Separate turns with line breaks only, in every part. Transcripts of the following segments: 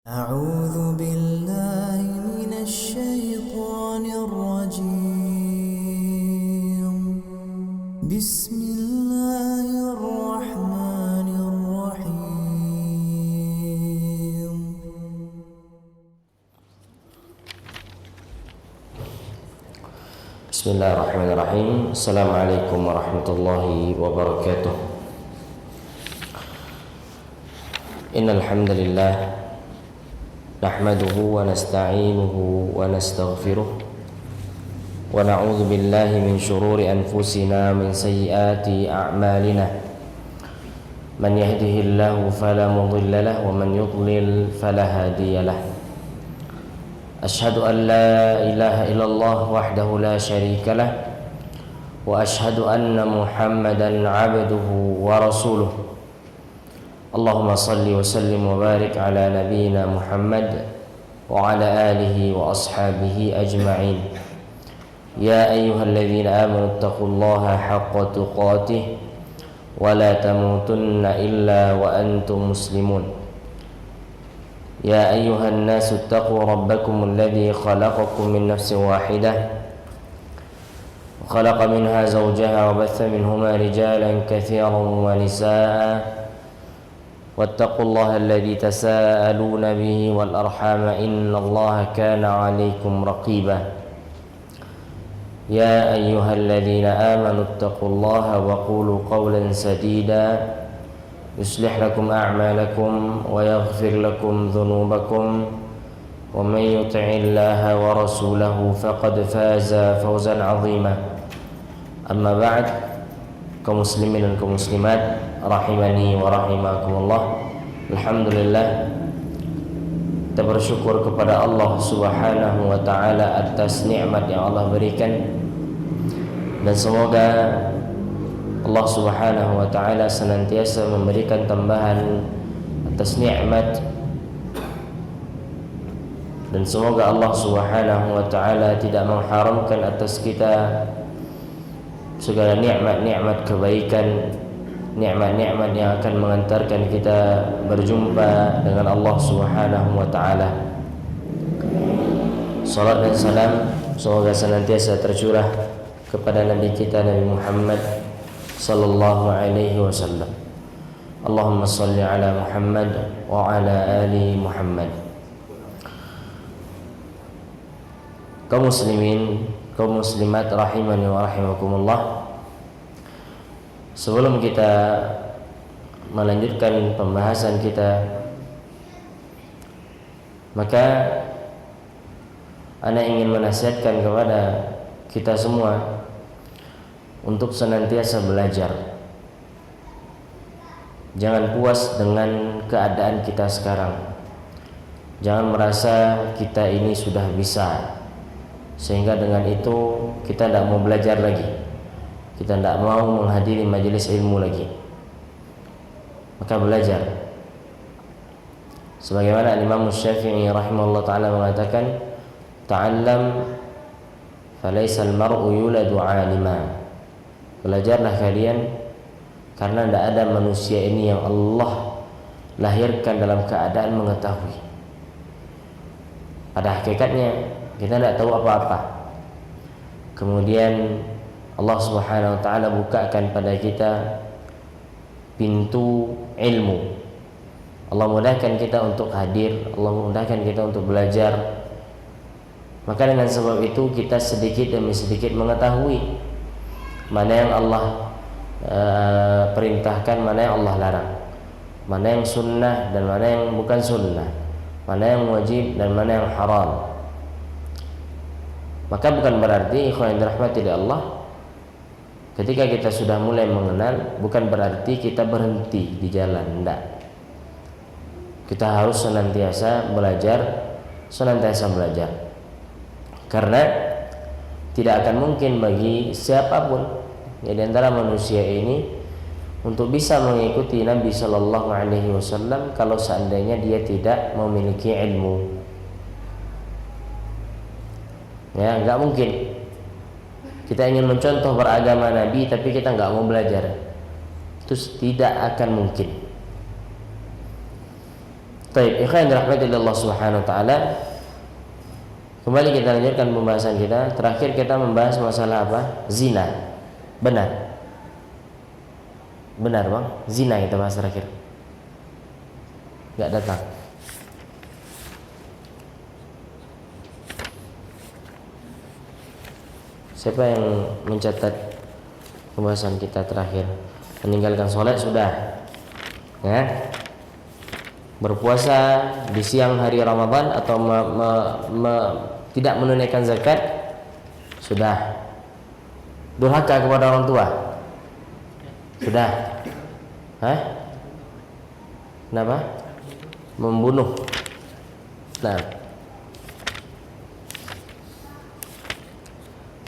أعوذ بالله من الشيطان الرجيم بسم الله الرحمن الرحيم
Bismillahirrahmanirrahim. Assalamualaikum warahmatullahi wabarakatuh. Innal hamdalillah nahmaduhu wa nasta'inuhu wa nastaghfiruh wa na'udzu billahi min shururi anfusina min sayyiati a'malina. Man yahdihillahu fala mudilla lahu wa man yudlil fala hadiya lahu. Ashhadu an la ilaha illallah wahdahu la syarika lah wa ashhadu anna Muhammadan abduhu wa rasuluh. Allahumma salli wa sallim wa barik ala nabiyyina Muhammad wa ala alihi wa ashabihi ajma'in. Ya ayyuhalladzina amanu taqullaha haqqa tuqatih wa la tamutunna illa wa antum muslimun. يا أيها الناس اتقوا ربكم الذي خلقكم من نفس واحدة وخلق منها زوجها وبث منهما رجالا كثيرا ونساء واتقوا الله الذي تساءلون به والأرحام إن الله كان عليكم رقيبا يا أيها الذين آمنوا اتقوا الله وقولوا قولا سديدا يصلح لكم أعمالكم ويغفر لكم ذنوبكم ومن يطع الله ورسوله فقد فاز فوزا عظيما. أما بعد, kaum muslimin dan kaum muslimat rahimani wa rahimakumullah. Alhamdulillah, kita bersyukur kepada Allah Subhanahu wa taala atas nikmat yang Allah berikan, dan semoga Allah Subhanahu wa taala senantiasa memberikan tambahan atas nikmat, dan semoga Allah Subhanahu wa taala tidak mengharamkan atas kita segala nikmat-nikmat kebaikan, nikmat-nikmat yang akan mengantarkan kita berjumpa dengan Allah Subhanahu wa taala. Salat dan salam semoga senantiasa tercurah kepada Nabi kita Nabi Muhammad sallallahu alaihi wasallam. Allahumma salli ala Muhammad wa ala ali Muhammad. Kaum muslimin, kaum muslimat rahimani wa rahimakumullah. Sebelum kita melanjutkan pembahasan kita, maka ana ingin menasihatkan kepada kita semua untuk senantiasa belajar. Jangan puas dengan keadaan kita sekarang. Jangan merasa kita ini sudah bisa, sehingga dengan itu kita tidak mau belajar lagi, kita tidak mau menghadiri majelis ilmu lagi. Maka belajar. Sebagaimana Imam Syafi'i rahimahullah ta'ala mengatakan, ta'allam falaysa al-mar'u yuladu 'alima. Belajarlah kalian, karena tidak ada manusia ini yang Allah lahirkan dalam keadaan mengetahui. Pada hakikatnya kita tidak tahu apa-apa. Kemudian Allah Subhanahu wa taala bukakan pada kita pintu ilmu. Allah mudahkan kita untuk hadir, Allah mudahkan kita untuk belajar. Maka dengan sebab itu kita sedikit demi sedikit mengetahui mana yang Allah perintahkan, mana yang Allah larang, mana yang sunnah dan mana yang bukan sunnah, mana yang wajib dan mana yang haram. Maka bukan berarti ikhwan yang dirahmati oleh Allah, ketika kita sudah mulai mengenal, bukan berarti kita berhenti di jalan. Tidak. Kita harus senantiasa belajar, senantiasa belajar. Karena tidak akan mungkin bagi siapapun di antara manusia ini untuk bisa mengikuti Nabi Sallallahu Alaihi Wasallam kalau seandainya dia tidak memiliki ilmu. Ya, nggak mungkin. Kita ingin mencontoh beragama Nabi, tapi kita nggak mau belajar, itu tidak akan mungkin. Baik, ikhwan yang dirahmati Allah Subhanahu wa taala. Kembali kita lanjutkan pembahasan kita. Terakhir kita membahas masalah apa? Zina. Benar. Benar, Bang. Zina kita bahas terakhir. Enggak datang. Siapa yang mencatat pembahasan kita terakhir? Meninggalkan sholat sudah, ya. Berpuasa di siang hari Ramadan atau tidak menunaikan zakat sudah. Durhaka kepada orang tua sudah. Hah? Kenapa? Membunuh. Nah,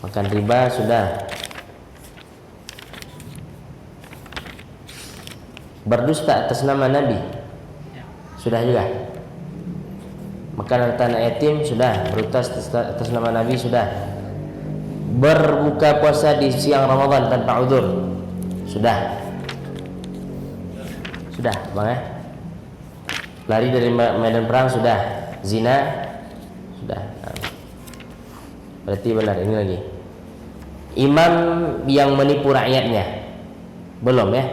makan riba sudah. Berdusta atas nama Nabi sudah juga. Makan harta anak yatim sudah. Berdusta atas nama Nabi sudah. Berbuka puasa di siang Ramadan tanpa udzur sudah. Sudah, Bang ya. Lari dari medan perang sudah. Zina sudah. Berarti benar ini lagi. Imam yang menipu rakyatnya belum ya.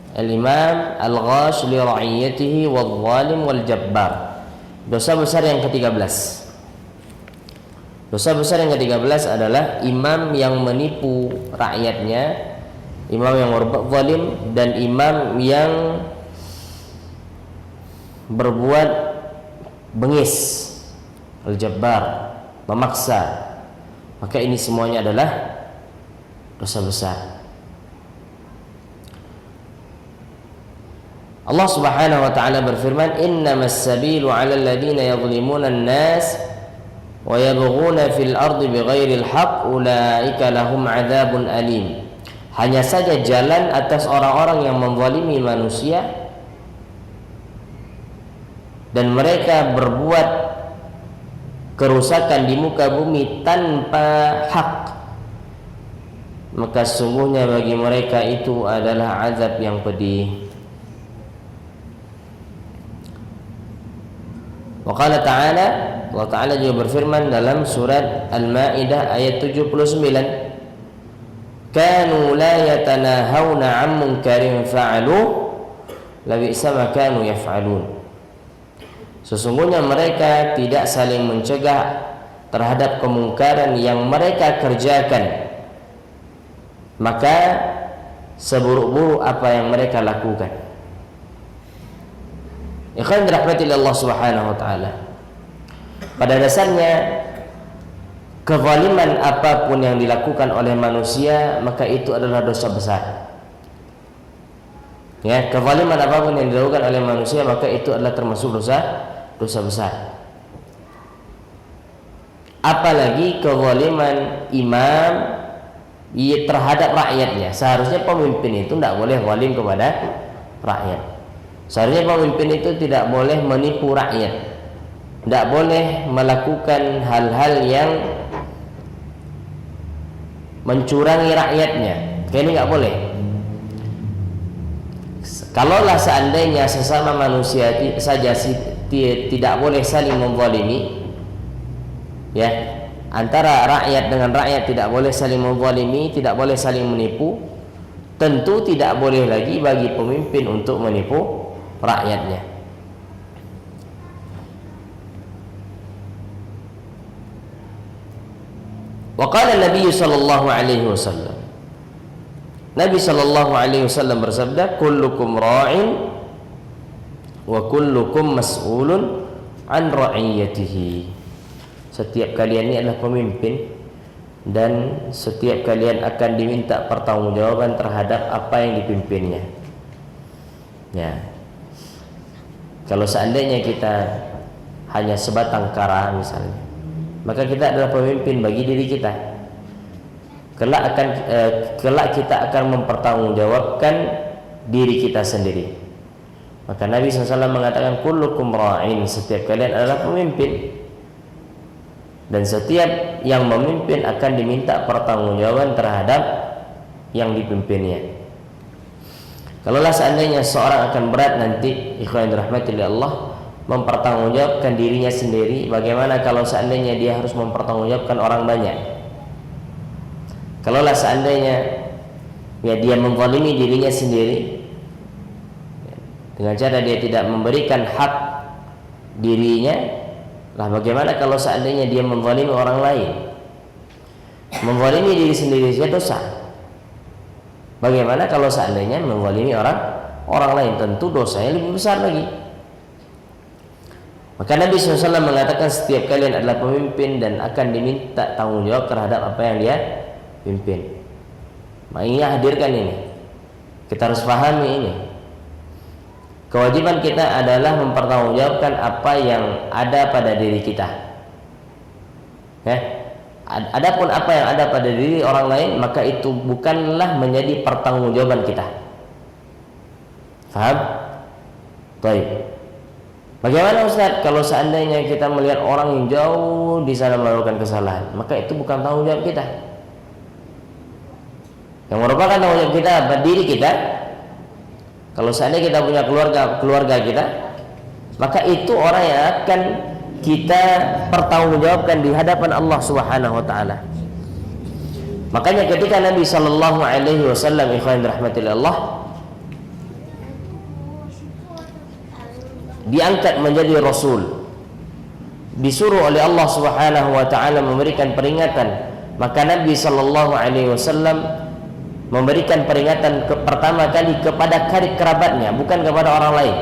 Al-imam al-ghash li ra'iyatihi wal-zalim wal-jabbar. Dosa besar yang ke-13. Dosa besar yang ke-13 adalah imam yang menipu rakyatnya, imam yang berbuat zalim, dan imam yang berbuat bengis, al-jabbar, memaksa. Maka ini semuanya adalah dosa besar. Allah Subhanahu wa taala berfirman, "Innamas sabilu 'alal ladzina yadhlimuna an-nas wa yabghuna fil ardi bighairil haqq ulaika lahum 'adzabun alim." Hanya saja jalan atas orang-orang yang menzalimi manusia dan mereka berbuat kerusakan di muka bumi tanpa hak, maka sungguhnya bagi mereka itu adalah azab yang pedih. Wa qala ta'ala, Allah Ta'ala juga berfirman dalam surat Al-Maidah ayat 79, kanu la yatanahawna 'an munkarin fa'alu labi'sa ma kanu yaf'alun. Sesungguhnya mereka tidak saling mencegah terhadap kemungkaran yang mereka kerjakan, maka seburuk-buruk apa yang mereka lakukan. Ikhwan dirahmati Allah Subhanahu wa taala. Pada dasarnya kezaliman apapun yang dilakukan oleh manusia maka itu adalah dosa besar. Ya, kezaliman apapun yang dilakukan oleh manusia maka itu adalah termasuk dosa besar. Apalagi kezaliman imam terhadap rakyatnya. Seharusnya pemimpin itu tidak boleh zalim kepada rakyat. Seharusnya pemimpin itu tidak boleh menipu rakyat, tidak boleh melakukan hal-hal yang mencurangi rakyatnya. Kayak ini nggak boleh. Kalaulah seandainya sesama manusia saja tidak boleh saling menzalimi, ya, antara rakyat dengan rakyat tidak boleh saling menzalimi, tidak boleh saling menipu, tentu tidak boleh lagi bagi pemimpin untuk menipu rakyatnya. Wa qala Nabi sallallahu alaihi wasallam, Nabi sallallahu alaihi wasallam bersabda, kullukum ra'in wa kullukum mas'ulun an ra'iyatihi. Setiap kalian ini adalah pemimpin dan setiap kalian akan diminta pertanggungjawaban terhadap apa yang dipimpinnya. Ya. Kalau seandainya kita hanya sebatang kara misalnya, maka kita adalah pemimpin bagi diri kita. Kelak kita akan mempertanggungjawabkan diri kita sendiri. Maka Nabi SAW mengatakan kullukum ra'in, setiap kalian adalah pemimpin dan setiap yang memimpin akan diminta pertanggungjawaban terhadap yang dipimpinnya. Kalaulah seandainya seorang akan berat nanti, ikhwan rahmati Allah, mempertanggungjawabkan dirinya sendiri, bagaimana kalau seandainya dia harus mempertanggungjawabkan orang banyak? Kalaulah seandainya ya dia menzalimi dirinya sendiri dengan cara dia tidak memberikan hak dirinya, lah bagaimana kalau seandainya dia menzalimi orang lain? Menzalimi diri sendiri saja dosa. Bagaimana kalau seandainya menzalimi orang lain? Tentu dosanya lebih besar lagi. Maka Nabi SAW mengatakan setiap kalian adalah pemimpin dan akan diminta tanggung jawab terhadap apa yang dia pimpin. Makanya hadirkan ini, kita harus pahami ini. Kewajiban kita adalah mempertanggungjawabkan apa yang ada pada diri kita. Adapun apa yang ada pada diri orang lain, maka itu bukanlah menjadi pertanggungjawaban kita. Faham? Baik. Bagaimana Ustaz kalau seandainya kita melihat orang yang jauh di sana melakukan kesalahan, maka itu bukan tanggung jawab kita. Yang merupakan tanggung jawab kita apa? Diri kita. Kalau seandainya kita punya keluarga kita, maka itu orang yang akan kita pertanggungjawabkan di hadapan Allah Subhanahu wa taala. Makanya ketika Nabi sallallahu alaihi wasallam ikhwan rahmatillah diangkat menjadi rasul, disuruh oleh Allah Subhanahu wa taala memberikan peringatan, maka Nabi sallallahu alaihi wasallam memberikan peringatan pertama kali kepada karib kerabatnya, bukan kepada orang lain.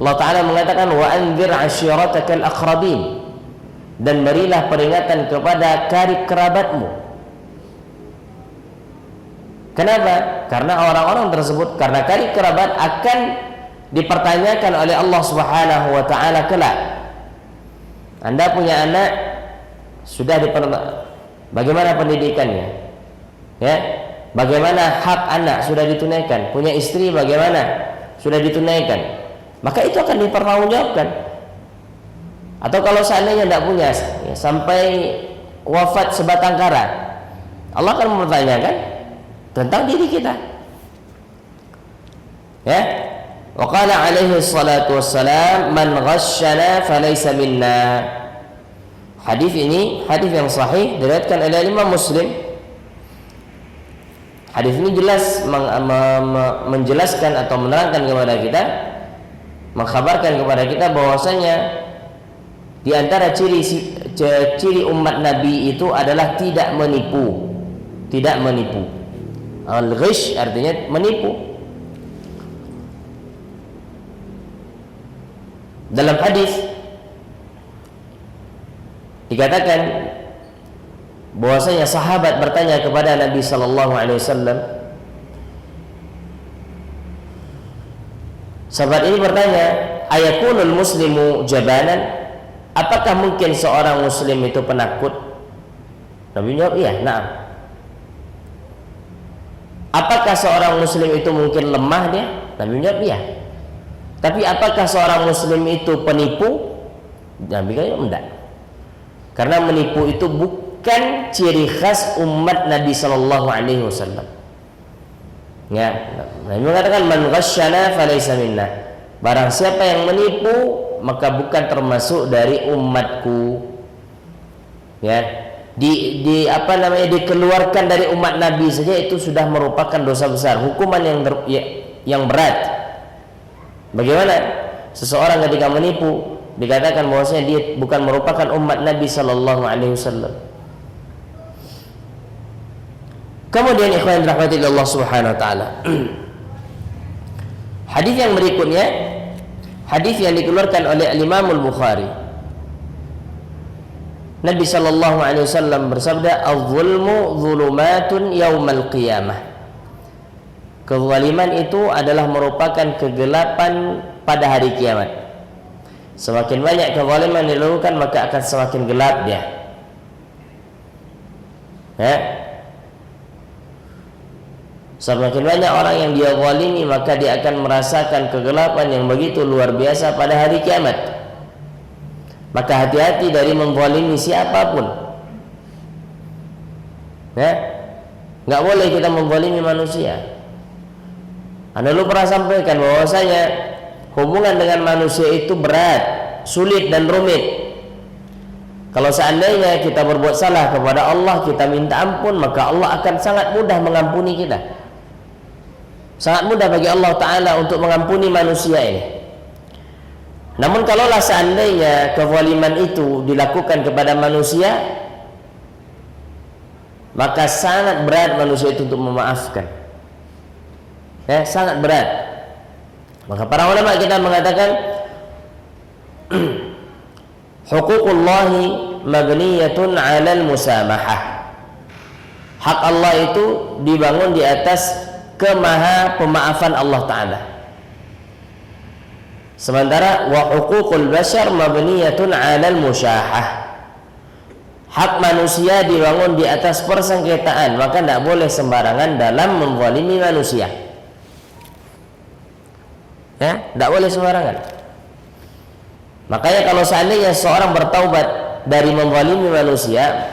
Allah Ta'ala mengatakan wa anzir ashiratakal aqrabin, dan berilah peringatan kepada karib kerabatmu. Kenapa? Karena orang-orang tersebut, karena karib kerabat akan dipertanyakan oleh Allah Subhanahu wa taala kelak. Anda punya anak, sudah bagaimana pendidikannya? Ya, bagaimana hak anak sudah ditunaikan? Punya istri bagaimana? Sudah ditunaikan? Maka itu akan dipertanggungjawabkan. Atau kalau seandainya tidak punya, ya, sampai wafat sebatang kara, Allah akan mempertanyakan tentang diri kita. Ya, wa qala alaihi salatu wassalam man ghasyana falaysa minna. Hadis ini hadis yang sahih diriwayatkan oleh Imam Muslim. Hadis ini jelas menjelaskan atau menerangkan kepada kita, mengkhabarkan kepada kita bahwasanya di antara ciri umat Nabi itu adalah tidak menipu. Tidak menipu. Al-ghish artinya menipu. Dalam hadis dikatakan bahwasanya sahabat bertanya kepada Nabi sallallahu alaihi wasallam. Sahabat ini bertanya, ayakunul muslimu jabanan? Apakah mungkin seorang muslim itu penakut? Nabi jawab, iya, na'am. Apakah seorang muslim itu mungkin lemah dia? Nabi jawab, iya. Tapi apakah seorang muslim itu penipu? Nabi jawab, enggak. Karena menipu itu bukan ciri khas umat Nabi sallallahu alaihi wasallam. Ya, Nabi mengatakan man ghasyana falaysa minna. Barang siapa yang menipu maka bukan termasuk dari umatku. Ya, dikeluarkan dari umat Nabi saja itu sudah merupakan dosa besar, hukuman yang berat. Bagaimana seseorang ketika menipu dikatakan bahwasanya dia bukan merupakan umat Nabi sallallahu alaihi wasallam. Kemudian ikhwan rahmati Allah Subhanahu wa taala. Hadis yang berikutnya, hadis yang dikeluarkan oleh Imam Al-Bukhari. Nabi sallallahu alaihi wasallam bersabda, "Adz-zulmu dzulumatun yaumal qiyamah." Kezaliman itu adalah merupakan kegelapan pada hari kiamat. Semakin banyak kezaliman dilakukan maka akan semakin gelap dia. Ya. Semakin banyak orang yang dia zalimi maka dia akan merasakan kegelapan yang begitu luar biasa pada hari kiamat. Maka hati-hati dari menzalimi siapapun. Ya, nggak boleh kita menzalimi manusia. Anda dulu pernah sampaikan bahwasanya hubungan dengan manusia itu berat, sulit dan rumit. Kalau seandainya kita berbuat salah kepada Allah, kita minta ampun, maka Allah akan sangat mudah mengampuni kita. Sangat mudah bagi Allah Ta'ala untuk mengampuni manusia ini. Namun kalaulah seandainya kezaliman itu dilakukan kepada manusia, maka sangat berat manusia itu untuk memaafkan. Ya, sangat berat. Maka para ulama kita mengatakan huququllahi mabniyatun 'alal musamahah. Hak Allah itu dibangun di atas pemaafan Allah Ta'ala. Sementara wa huququl bashar mabniyatun 'alal musyahah. Hak manusia dibangun di atas persengketaan, maka tidak boleh sembarangan dalam menzalimi manusia. Ya, tidak boleh sembarangan. Makanya kalau seandainya seorang bertaubat dari menzalimi manusia,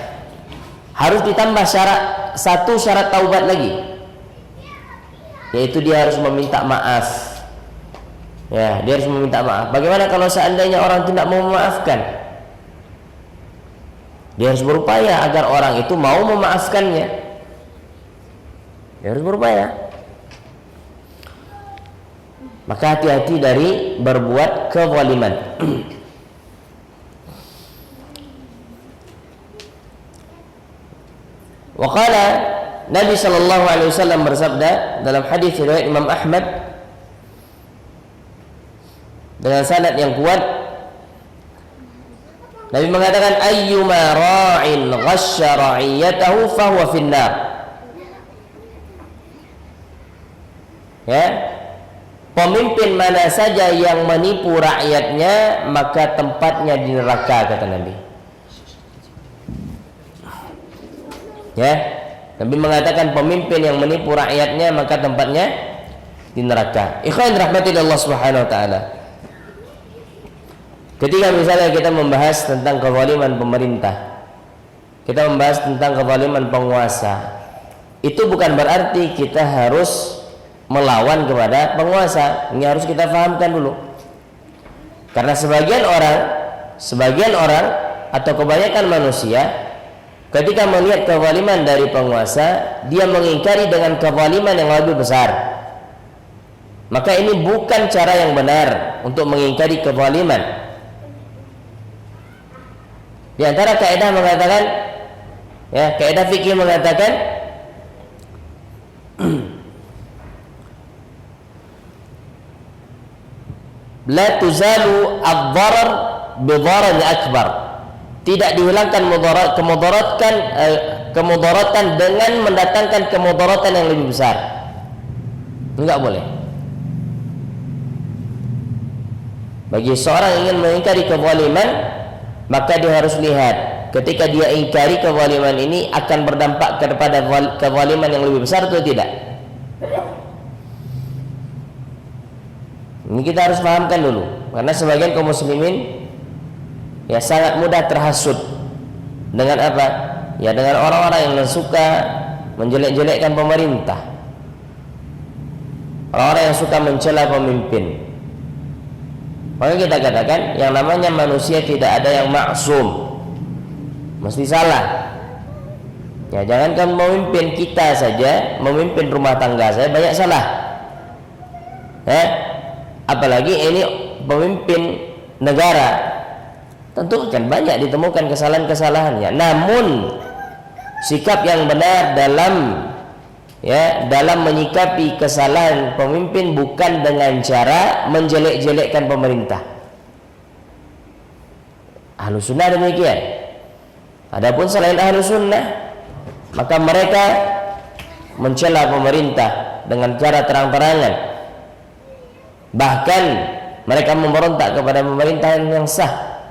harus ditambah satu syarat taubat lagi, yaitu dia harus meminta maaf. Ya, dia harus meminta maaf. Bagaimana kalau seandainya orang tidak mau memaafkan? Dia harus berupaya agar orang itu mau memaafkannya. Dia harus berupaya. Maka hati-hati dari berbuat kezaliman. Waqala Nabi sallallahu alaihi wasallam bersabda dalam hadis riwayat Imam Ahmad dengan sanad yang kuat, Nabi mengatakan ayyuma ra'in ghashya ra'iyatahu fahuwa finnar. Ya, pemimpin mana saja yang menipu rakyatnya, maka tempatnya di neraka, kata Nabi. Ya, Nabi mengatakan pemimpin yang menipu rakyatnya, maka tempatnya di neraka. Ikhwan rahmati Allah Subhanahu wa taala. Ketika misalnya kita membahas tentang kezaliman pemerintah, kita membahas tentang kezaliman penguasa, itu bukan berarti kita harus melawan kepada penguasa. Ini harus kita fahamkan dulu. Karena sebagian orang atau kebanyakan manusia ketika melihat kezaliman dari penguasa, dia mengingkari dengan kezaliman yang lebih besar. Maka ini bukan cara yang benar untuk mengingkari kezaliman. Di antara kaidah mengatakan, ya, kaidah fikih mengatakan la tuzalu ad-darar bi-darar akbar. Tidak dihilangkan kemudaratan dengan mendatangkan kemudaratan yang lebih besar. Enggak boleh. Bagi seorang yang ingin mengingkari kezaliman, maka dia harus lihat ketika dia ingkari kezaliman ini akan berdampak kepada kezaliman yang lebih besar atau tidak. Ini kita harus pahamkan dulu, karena sebagian kaum muslimin ya sangat mudah terhasut dengan apa? Ya dengan orang-orang yang suka menjelek-jelekkan pemerintah, orang-orang yang suka mencela pemimpin. Maka kita katakan yang namanya manusia tidak ada yang maksum, mesti salah. Ya, jangankan memimpin kita saja, memimpin rumah tangga saya banyak salah. Apalagi ini pemimpin negara, tentu kan banyak ditemukan kesalahan-kesalahannya. Namun sikap yang benar dalam menyikapi kesalahan pemimpin bukan dengan cara menjelek-jelekkan pemerintah. Ahlus sunnah demikian. Adapun selain ahlus sunnah, maka mereka mencela pemerintah dengan cara terang-terangan. Bahkan mereka memberontak kepada pemerintahan yang sah.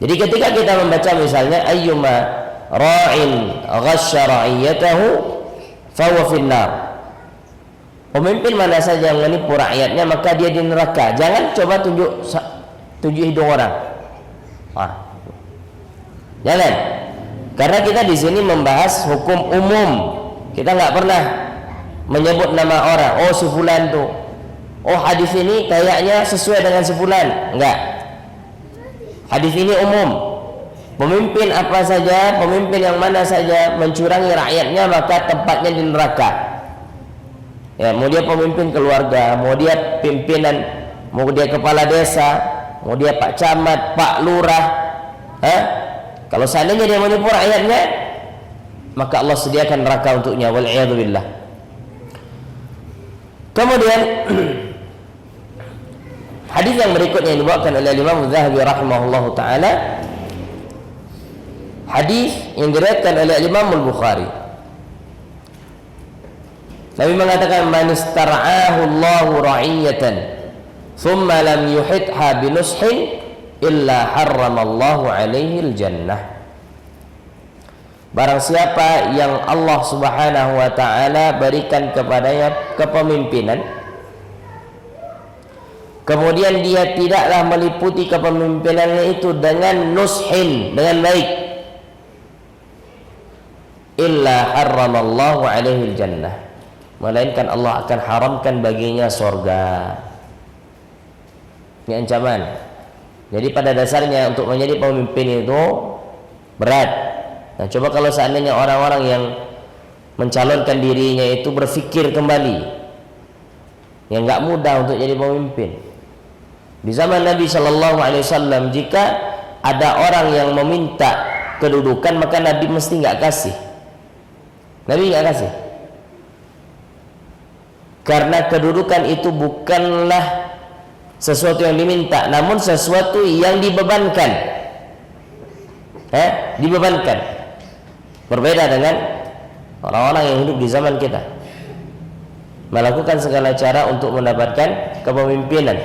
Jadi ketika kita membaca misalnya ayyuma ra'in ghashya ra'iyatahu fahuwa finnar. Pemimpin mana saja yang menipu rakyatnya, maka dia di neraka. Jangan coba tunjuk hidung orang. Jangan. Karena kita di sini membahas hukum umum. Kita nggak pernah menyebut nama orang. Oh si fulan tuh oh hadis ini kayaknya sesuai dengan sebulan. Enggak. Hadis ini umum. Pemimpin apa saja, pemimpin yang mana saja mencurangi rakyatnya maka tempatnya di neraka. Ya, mau dia pemimpin keluarga, mau dia pimpinan, mau dia kepala desa, mau dia pak camat, pak lurah, kalau seandainya dia menipu rakyatnya, maka Allah sediakan neraka untuknya. Wal'iyadzubillah. Kemudian hadis yang berikutnya yang dibawakan oleh Imam Az-Zahabi rahimahullahu taala, hadis yang diriwayatkan oleh Imam Al-Bukhari. Nabi mengatakan, man istar'ahu Allahu ra'iyatan thumma lam yuhitha binushin illa harramallahu alaihi al-jannah. Barang siapa yang Allah Subhanahu wa taala berikan kepadanya kepemimpinan, kemudian dia tidaklah meliputi kepemimpinannya itu dengan nushin, dengan baik, illa harramallahu alaihi al-jannah, melainkan Allah akan haramkan baginya surga. Ini ancaman. Jadi pada dasarnya untuk menjadi pemimpin itu berat. Nah, coba kalau seandainya orang-orang yang mencalonkan dirinya itu berpikir kembali, yang nggak mudah untuk jadi pemimpin. Di zaman Nabi Shallallahu Alaihi Wasallam, jika ada orang yang meminta kedudukan, maka Nabi mesti nggak kasih. Nabi nggak kasih, karena kedudukan itu bukanlah sesuatu yang diminta, namun sesuatu yang dibebankan. Dibebankan. Berbeda dengan orang-orang yang hidup di zaman kita, melakukan segala cara untuk mendapatkan kepemimpinan.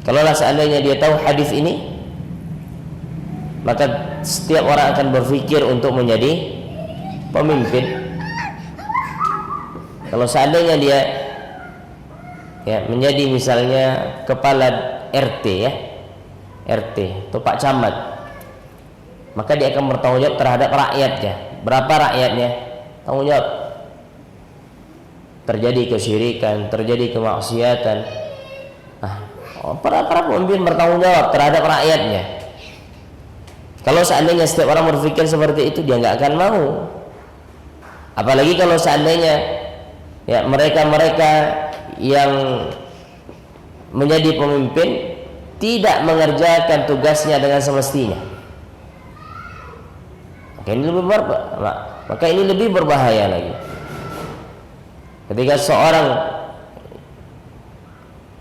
Kalaulah seandainya dia tahu hadis ini, maka setiap orang akan berpikir untuk menjadi pemimpin. Kalau seandainya dia menjadi misalnya kepala RT RT atau Pak Camat, maka dia akan bertanggung jawab terhadap rakyatnya. Berapa rakyatnya? Tanggung jawab. Terjadi kesyirikan, terjadi kemaksiatan, para pemimpin bertanggung jawab terhadap rakyatnya. Kalau seandainya setiap orang berpikir seperti itu, dia nggak akan mau. Apalagi kalau seandainya mereka-mereka yang menjadi pemimpin tidak mengerjakan tugasnya dengan semestinya. Maka ini lebih berbahaya lagi. Ketika seorang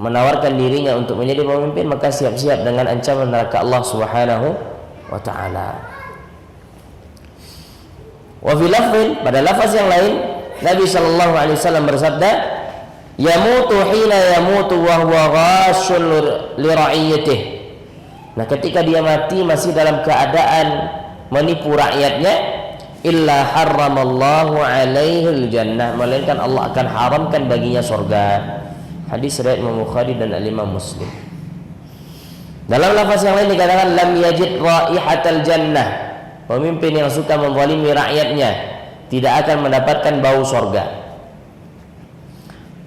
menawarkan dirinya untuk menjadi pemimpin, maka siap-siap dengan ancaman neraka Allah Subhanahu wa taala. Wa fi lafzin, pada lafaz yang lain, Nabi sallallahu alaihi wasallam bersabda, yamutu hina yamutu wa huwa ghashun li ra'iyatihi. Nah, ketika dia mati masih dalam keadaan menipu rakyatnya, illa harramallahu alaihi al-jannah, melainkan Allah akan haramkan baginya surga. Hadis riwayat Imam Bukhari dan Imam Muslim. Dalam lafaz yang lain dikatakan, lam yajid raihatal jannah, pemimpin yang suka menzalimi rakyatnya tidak akan mendapatkan bau surga.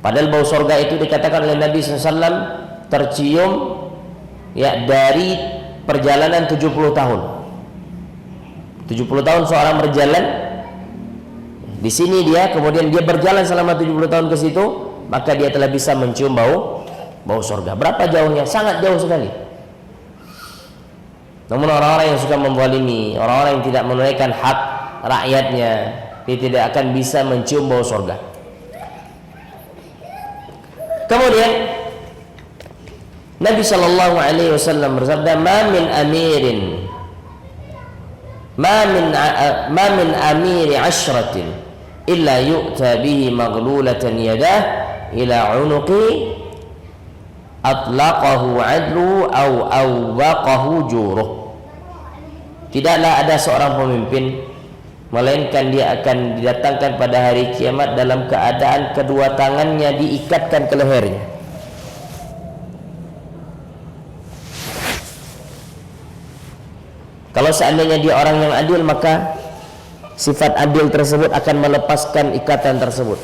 Padahal bau surga itu dikatakan oleh Nabi SAW tercium dari perjalanan 70 tahun. 70 tahun seorang berjalan di sini dia, kemudian dia berjalan selama 70 tahun ke situ, maka dia telah bisa mencium bau surga. Berapa jauhnya? Sangat jauh sekali. Namun orang-orang yang suka menzalimi, orang-orang yang tidak menunaikan hak rakyatnya, dia tidak akan bisa mencium bau surga. Kemudian Nabi Shallallahu Alaihi Wasallam bersabda, ma min amiri ashratin illa yu'ta bihi maghlulatan yadah ila unuqi atlaqahu adlu aw awwaqahu juruh. Tidaklah ada seorang pemimpin melainkan dia akan didatangkan pada hari kiamat dalam keadaan kedua tangannya diikatkan ke lehernya. Kalau seandainya dia orang yang adil, maka sifat adil tersebut akan melepaskan ikatan tersebut.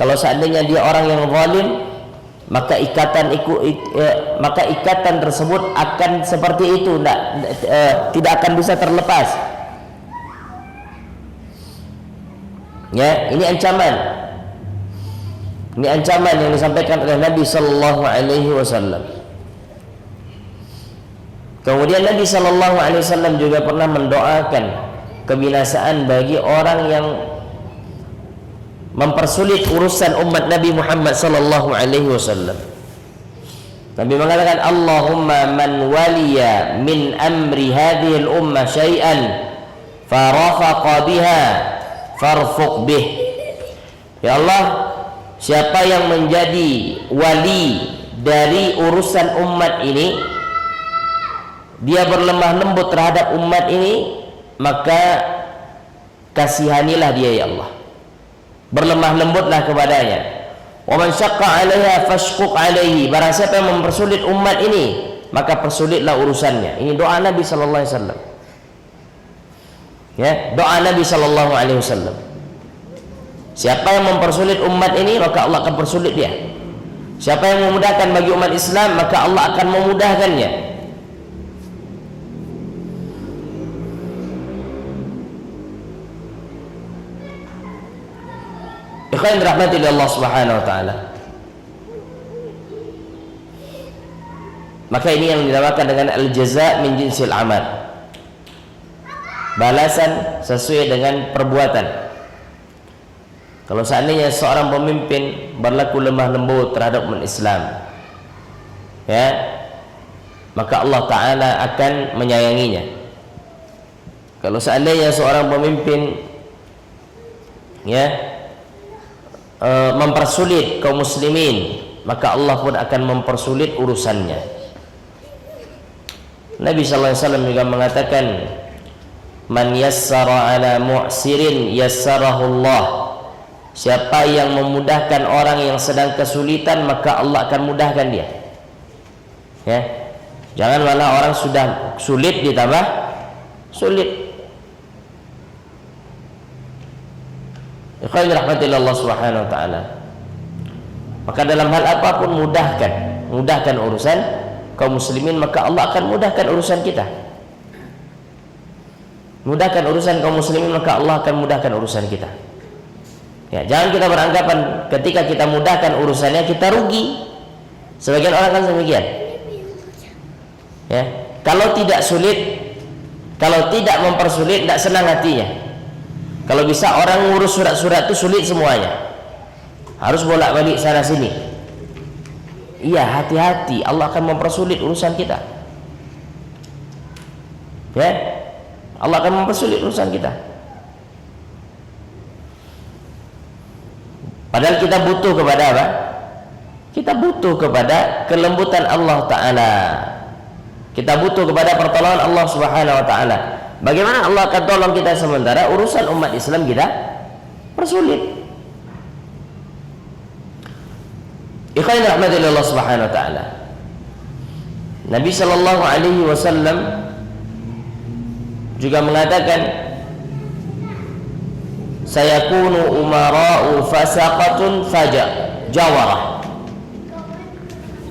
Kalau seandainya dia orang yang zalim, maka ikatan tersebut akan seperti itu, tidak akan bisa terlepas. Ya, ini ancaman. Ini ancaman yang disampaikan oleh Nabi sallallahu alaihi wasallam. Kemudian Nabi sallallahu alaihi wasallam juga pernah mendoakan kebinasaan bagi orang yang mempersulit urusan umat Nabi Muhammad sallallahu alaihi wasallam. Nabi mengatakan, Allahumma man waliya min amri hadhihi al-ummah syai'an farafaqa biha farfuq bih. Ya Allah, siapa yang menjadi wali dari urusan umat ini, dia berlemah lembut terhadap umat ini, maka kasihanilah dia ya Allah, berlemah lembutlah kepadanya. Wa man syaqqa 'alaiha fashquq 'alaihi. Barang siapa yang mempersulit umat ini, maka persulitlah urusannya. Ini doa Nabi sallallahu alaihi wasallam. Ya, doa Nabi sallallahu alaihi wasallam. Siapa yang mempersulit umat ini, maka Allah akan persulit dia. Siapa yang memudahkan bagi umat Islam, maka Allah akan memudahkannya. Ikhwan dirahmati Allah Subhanahu wa taala. Maka ini yang dinamakan dengan al-jaza' min jinsil amal. Balasan sesuai dengan perbuatan. Kalau seandainya seorang pemimpin berlaku lemah lembut terhadap umat Islam, ya, maka Allah Ta'ala akan menyayanginya. Kalau seandainya seorang pemimpin, ya, mempersulit kaum muslimin, maka Allah pun akan mempersulit urusannya. Nabi sallallahu alaihi wasallam juga mengatakan, man yassara ala mu'sirin yassarahu Allah. Siapa yang memudahkan orang yang sedang kesulitan, maka Allah akan mudahkan dia. Ya, jangan malah orang sudah sulit ditambah sulit. Ikhwan rahmatillah Allah Subhanahu wa taala. Maka dalam hal apapun mudahkan urusan kaum muslimin, maka Allah akan mudahkan urusan kita. Mudahkan urusan kaum muslimin, maka Allah akan mudahkan urusan kita. Ya, jangan kita beranggapan ketika kita mudahkan urusannya kita rugi. Sebagian orang kan demikian. Ya, kalau tidak sulit, kalau tidak mempersulit, tidak senang hatinya. Kalau bisa orang ngurus surat-surat itu sulit semuanya, harus bolak-balik sana sini. Iya, hati-hati, Allah akan mempersulit urusan kita. Ya, Allah akan mempersulit urusan kita. Padahal kita butuh kepada apa? Kita butuh kepada kelembutan Allah Ta'ala. Kita butuh kepada pertolongan Allah Subhanahu wa Ta'ala. Bagaimana Allah akan tolong kita sementara urusan umat Islam kita persulit? Ikhwan rahmatillah Allah Subhanahu wa taala. Nabi sallallahu alaihi wasallam juga mengatakan, sayakunu umara'u fasaqatun jawarah.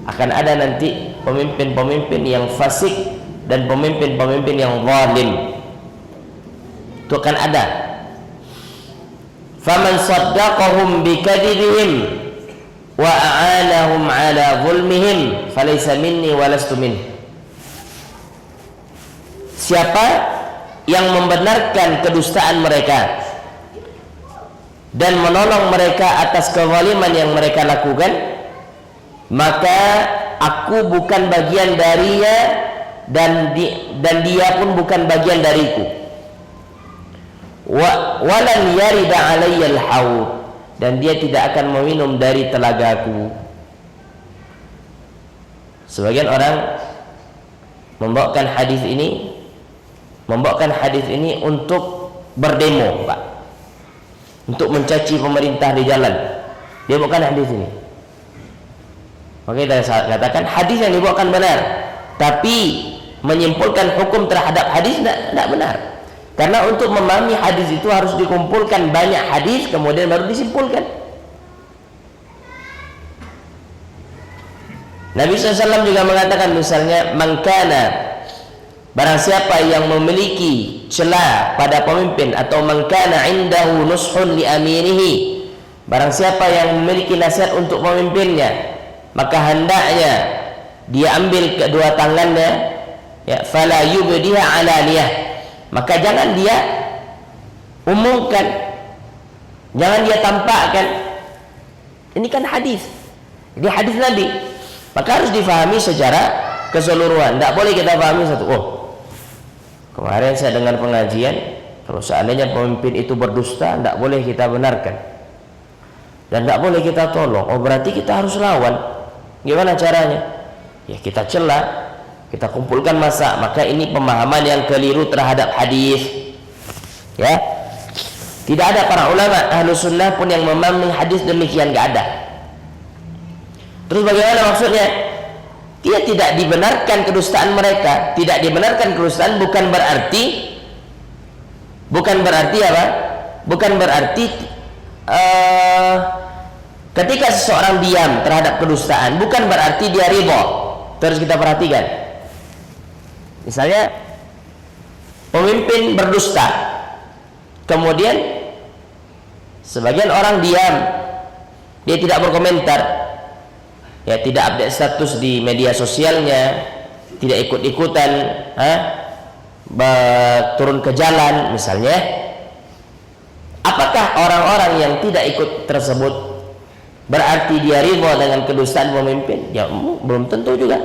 Akan ada nanti pemimpin-pemimpin yang fasik dan pemimpin-pemimpin yang zalim. Itu akan ada. Faman saddaqahum bikadzibihim wa a'anahum ala zulmihim falaysa minni wa lastu min. Siapa yang membenarkan kedustaan mereka dan menolong mereka atas kezaliman yang mereka lakukan, maka aku bukan bagian darinya dan dia pun bukan bagian dariku. Walan yarida alayyal haud, dan dia tidak akan meminum dari telagaku. Sebagian orang membawakan hadis ini untuk berdemo, Pak, untuk mencaci pemerintah di jalan. Dia bukan hadis ini. Maka kita katakan hadis yang dibawakan benar, tapi menyimpulkan hukum terhadap hadis tidak benar. Karena untuk memahami hadis itu harus dikumpulkan banyak hadis, kemudian baru disimpulkan. Nabi SAW juga mengatakan misalnya, mangkana, barang siapa yang memiliki celah pada pemimpin, atau mangkana indahu nushun li amirihi, barang siapa yang memiliki nasihat untuk pemimpinnya, maka hendaknya dia ambil kedua tangannya, ya, fala yubdiha alaniyah, maka jangan dia umumkan, jangan dia tampakkan. Ini kan hadis, ini hadis Nabi, maka harus difahami secara keseluruhan. Tidak boleh kita pahami satu, oh kemarin saya dengar pengajian, kalau seandainya pemimpin itu berdusta, tidak boleh kita benarkan dan tidak boleh kita tolong, oh berarti kita harus lawan. Gimana caranya? Ya kita celah, kita kumpulkan massa. Maka ini pemahaman yang keliru terhadap hadis, ya. Tidak ada para ulama ahlu sunnah pun yang memahami hadis demikian, nggak ada. Terus bagaimana maksudnya? Dia tidak dibenarkan kedustaan mereka. Tidak dibenarkan kedustaan bukan berarti apa? Bukan berarti ketika seseorang diam terhadap kedustaan, bukan berarti dia ridha. Terus kita perhatikan. Misalnya pemimpin berdusta, kemudian sebagian orang diam, dia tidak berkomentar, ya, tidak update status di media sosialnya, tidak ikut-ikutan turun ke jalan misalnya. Apakah orang-orang yang tidak ikut tersebut berarti dia ridha dengan kedustaan pemimpin? Ya, belum tentu juga,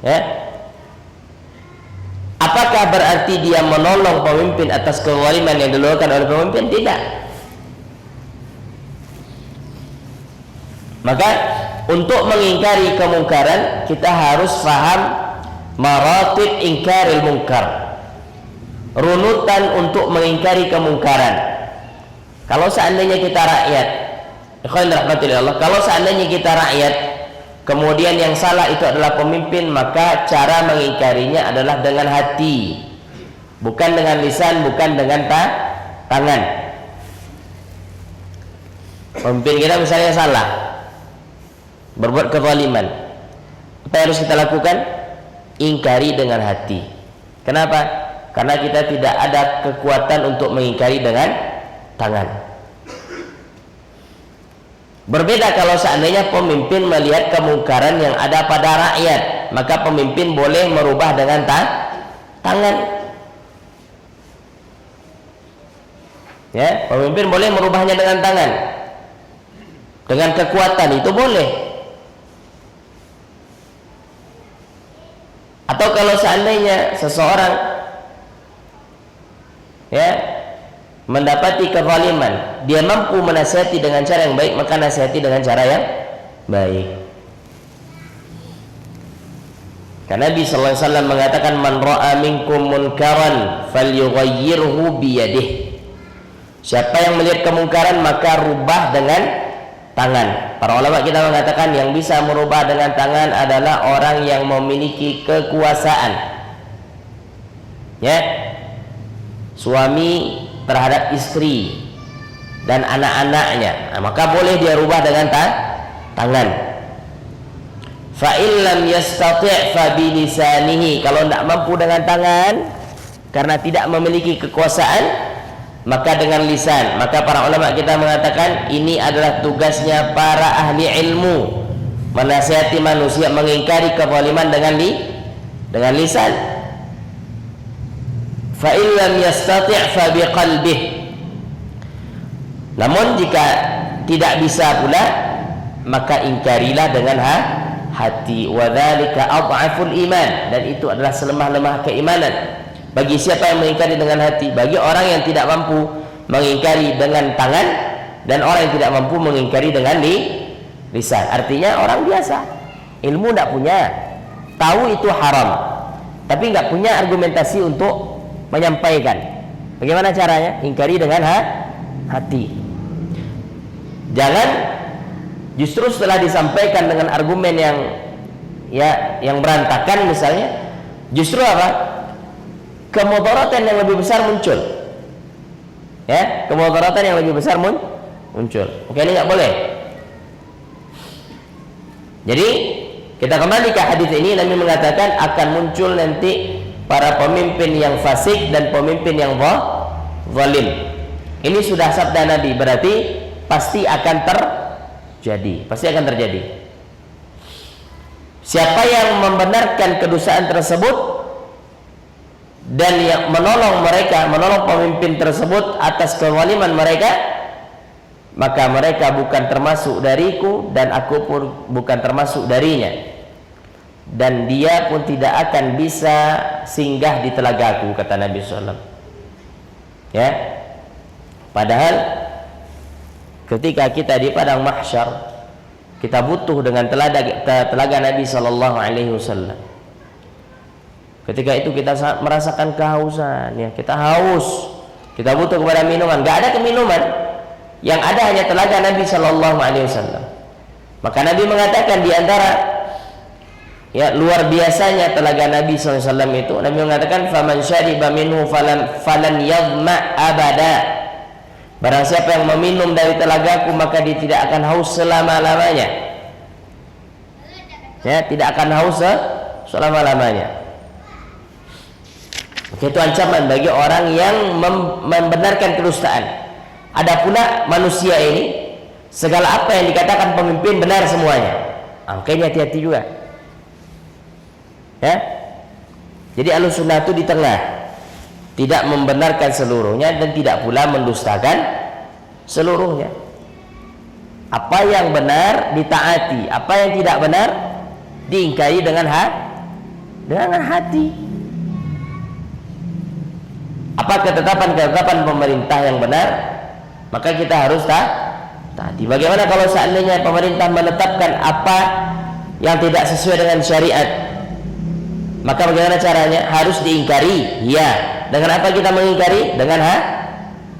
ya. Apakah berarti dia menolong pemimpin atas kezaliman yang dilakukan oleh pemimpin? Tidak. Maka untuk mengingkari kemungkaran kita harus faham maratib ingkaril munkar, runutan untuk mengingkari kemungkaran. Kalau seandainya kita rakyat, ikhwan rahmatillah, kalau seandainya kita rakyat, kemudian yang salah itu adalah pemimpin, maka cara mengingkarinya adalah dengan hati, bukan dengan lisan, bukan dengan tangan. Pemimpin kita misalnya salah, berbuat kezaliman, apa yang harus kita lakukan? Ingkari dengan hati. Kenapa? Karena kita tidak ada kekuatan untuk mengingkari dengan tangan. Berbeda kalau seandainya pemimpin melihat kemungkaran yang ada pada rakyat, maka pemimpin boleh merubah dengan tangan. Ya, pemimpin boleh merubahnya dengan tangan, dengan kekuatan itu boleh. Atau kalau seandainya seseorang, ya, mendapati kezaliman, dia mampu menasihati dengan cara yang baik, maka nasihati dengan cara yang baik. Karena Nabi sallallahu alaihi wasallam mengatakan, man ra'a minkum munkaran falyughayyirhu biyadihi. Siapa yang melihat kemungkaran maka rubah dengan tangan. Para ulama kita mengatakan yang bisa merubah dengan tangan adalah orang yang memiliki kekuasaan, ya, suami terhadap istri dan anak-anaknya, maka boleh dia rubah dengan tangan. Fa illam yastati' fa bilisanihi, kalau tidak mampu dengan tangan karena tidak memiliki kekuasaan, maka dengan lisan. Maka para ulama kita mengatakan ini adalah tugasnya para ahli ilmu, menasihati manusia, mengingkari kezaliman dengan lisan. Fa illam yastati' fa biqalbihi. Namun jika tidak bisa pula, maka ingkarilah dengan hati. Wa dzalika adhaful iman, dan itu adalah selemah-lemah keimanan. Bagi siapa yang mengingkari dengan hati? Bagi orang yang tidak mampu mengingkari dengan tangan, dan orang yang tidak mampu mengingkari dengan lisan. Artinya orang biasa, ilmu tidak punya, tahu itu haram, tapi nggak punya argumentasi untuk menyampaikan. Bagaimana caranya? Ingkari dengan hati. Jangan justru setelah disampaikan dengan argumen yang berantakan misalnya, justru apa? Kemudaratan yang lebih besar muncul. Ya, kemudaratan yang lebih besar muncul. Oke, ini nggak boleh. Jadi kita kembali ke hadis ini, Nabi mengatakan akan muncul nanti para pemimpin yang fasik dan pemimpin yang zalim. Ini sudah sabda Nabi, berarti pasti akan terjadi. Pasti akan terjadi. Siapa yang membenarkan kedustaan tersebut dan yang menolong mereka, menolong pemimpin tersebut atas kezaliman mereka, maka mereka bukan termasuk dariku dan aku pun bukan termasuk darinya, dan dia pun tidak akan bisa singgah di telagaku, kata Nabi SAW. Ya, padahal ketika kita di padang mahsyar, kita butuh dengan telaga Nabi SAW. Ketika itu kita merasakan kehausan, ya, kita haus, kita butuh kepada minuman. Gak ada keminuman, yang ada hanya telaga Nabi SAW. Maka Nabi mengatakan di antara, ya, luar biasanya telaga Nabi SAW itu, Nabi mengatakan faman syariba minhu falan yadhma abada. Barang siapa yang meminum dari telagaku, maka dia tidak akan haus selama-lamanya. Ya, tidak akan haus selama-lamanya. Itu ancaman bagi orang yang membenarkan kedustaan. Ada pula manusia ini, segala apa yang dikatakan pemimpin benar semuanya. Makanya hati-hati juga. Ya, jadi Ahlussunnah itu di tengah, tidak membenarkan seluruhnya dan tidak pula mendustakan seluruhnya. Apa yang benar ditaati, apa yang tidak benar diingkari dengan hati. Apa ketetapan-ketetapan pemerintah yang benar, maka kita harus taati. Bagaimana kalau seandainya pemerintah menetapkan apa yang tidak sesuai dengan syariat? Maka bagaimana caranya? Harus diingkari. Ya. Dengan apa kita mengingkari? Dengan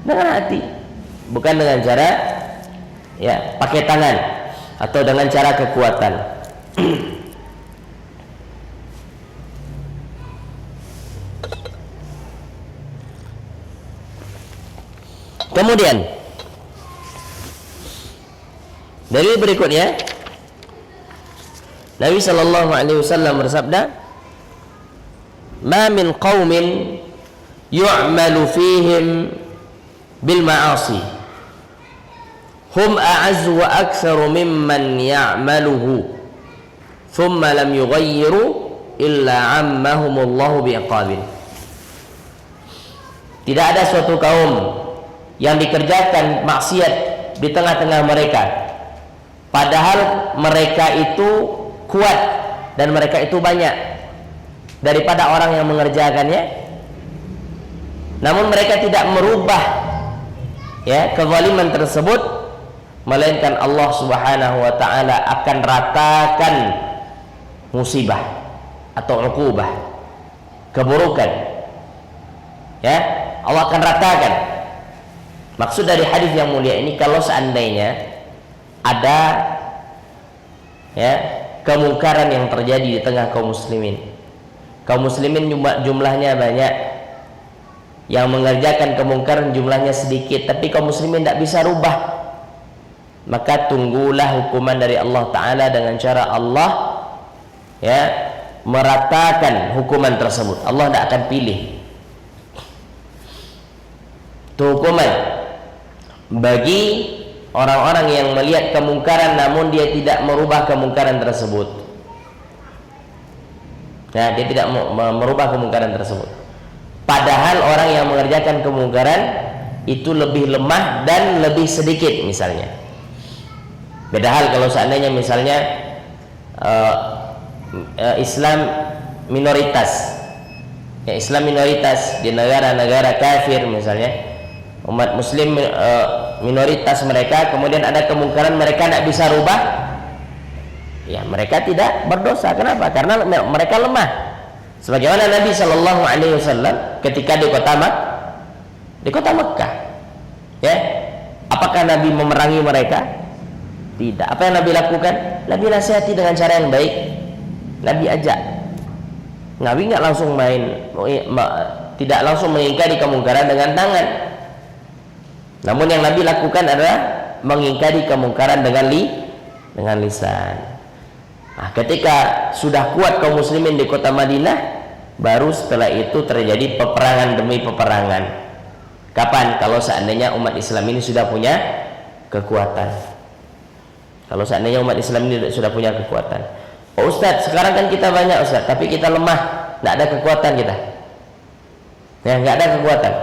hati. Bukan dengan cara, ya, pakai tangan atau dengan cara kekuatan. Kemudian dalil berikutnya, Nabi SAW bersabda, "Ma min qaumin yu'malu fihim bil ma'asi hum a'azzu wa aktsaru mimman ya'maluhu thumma lam yughayyiru illa 'ammahumullahu bi'iqabin." Tidak ada suatu kaum yang dikerjakan maksiat di tengah-tengah mereka, padahal mereka itu kuat dan mereka itu banyak daripada orang yang mengerjakannya, namun mereka tidak merubah, ya, kezaliman tersebut, melainkan Allah Subhanahu wa taala akan ratakan musibah atau uqubah, keburukan. Ya, Allah akan ratakan. Maksud dari hadis yang mulia ini, kalau seandainya ada, ya, kemungkaran yang terjadi di tengah kaum muslimin jumlahnya banyak, yang mengerjakan kemungkaran jumlahnya sedikit, tapi kaum muslimin tidak bisa rubah, maka tunggulah hukuman dari Allah Ta'ala dengan cara Allah, ya, meratakan hukuman tersebut. Allah tidak akan pilih. Itu hukuman bagi orang-orang yang melihat kemungkaran namun dia tidak merubah kemungkaran tersebut. Nah, dia tidak merubah kemungkaran tersebut. Padahal orang yang mengerjakan kemungkaran itu lebih lemah dan lebih sedikit misalnya. Beda hal kalau seandainya misalnya Islam minoritas, ya, Islam minoritas di negara-negara kafir misalnya, umat muslim minoritas mereka, kemudian ada kemungkaran mereka tidak bisa rubah, ya, mereka tidak berdosa. Kenapa? Karena mereka lemah. Sebagaimana Nabi SAW ketika di kota Mekah, ya, apakah Nabi memerangi mereka? Tidak. Apa yang Nabi lakukan? Nabi nasihati dengan cara yang baik. Nabi ajak. Nabi nggak langsung tidak langsung mengingkari kemungkaran dengan tangan. Namun yang Nabi lakukan adalah mengingkari kemungkaran dengan lisan. Nah, ketika sudah kuat kaum muslimin di kota Madinah, baru setelah itu terjadi peperangan demi peperangan. Kapan? Kalau seandainya umat Islam ini sudah punya kekuatan. Kalau seandainya umat Islam ini sudah punya kekuatan. Oh Ustadz, sekarang kan kita banyak Ustadz, tapi kita lemah, tidak ada kekuatan kita. Ya, nggak ada kekuatan.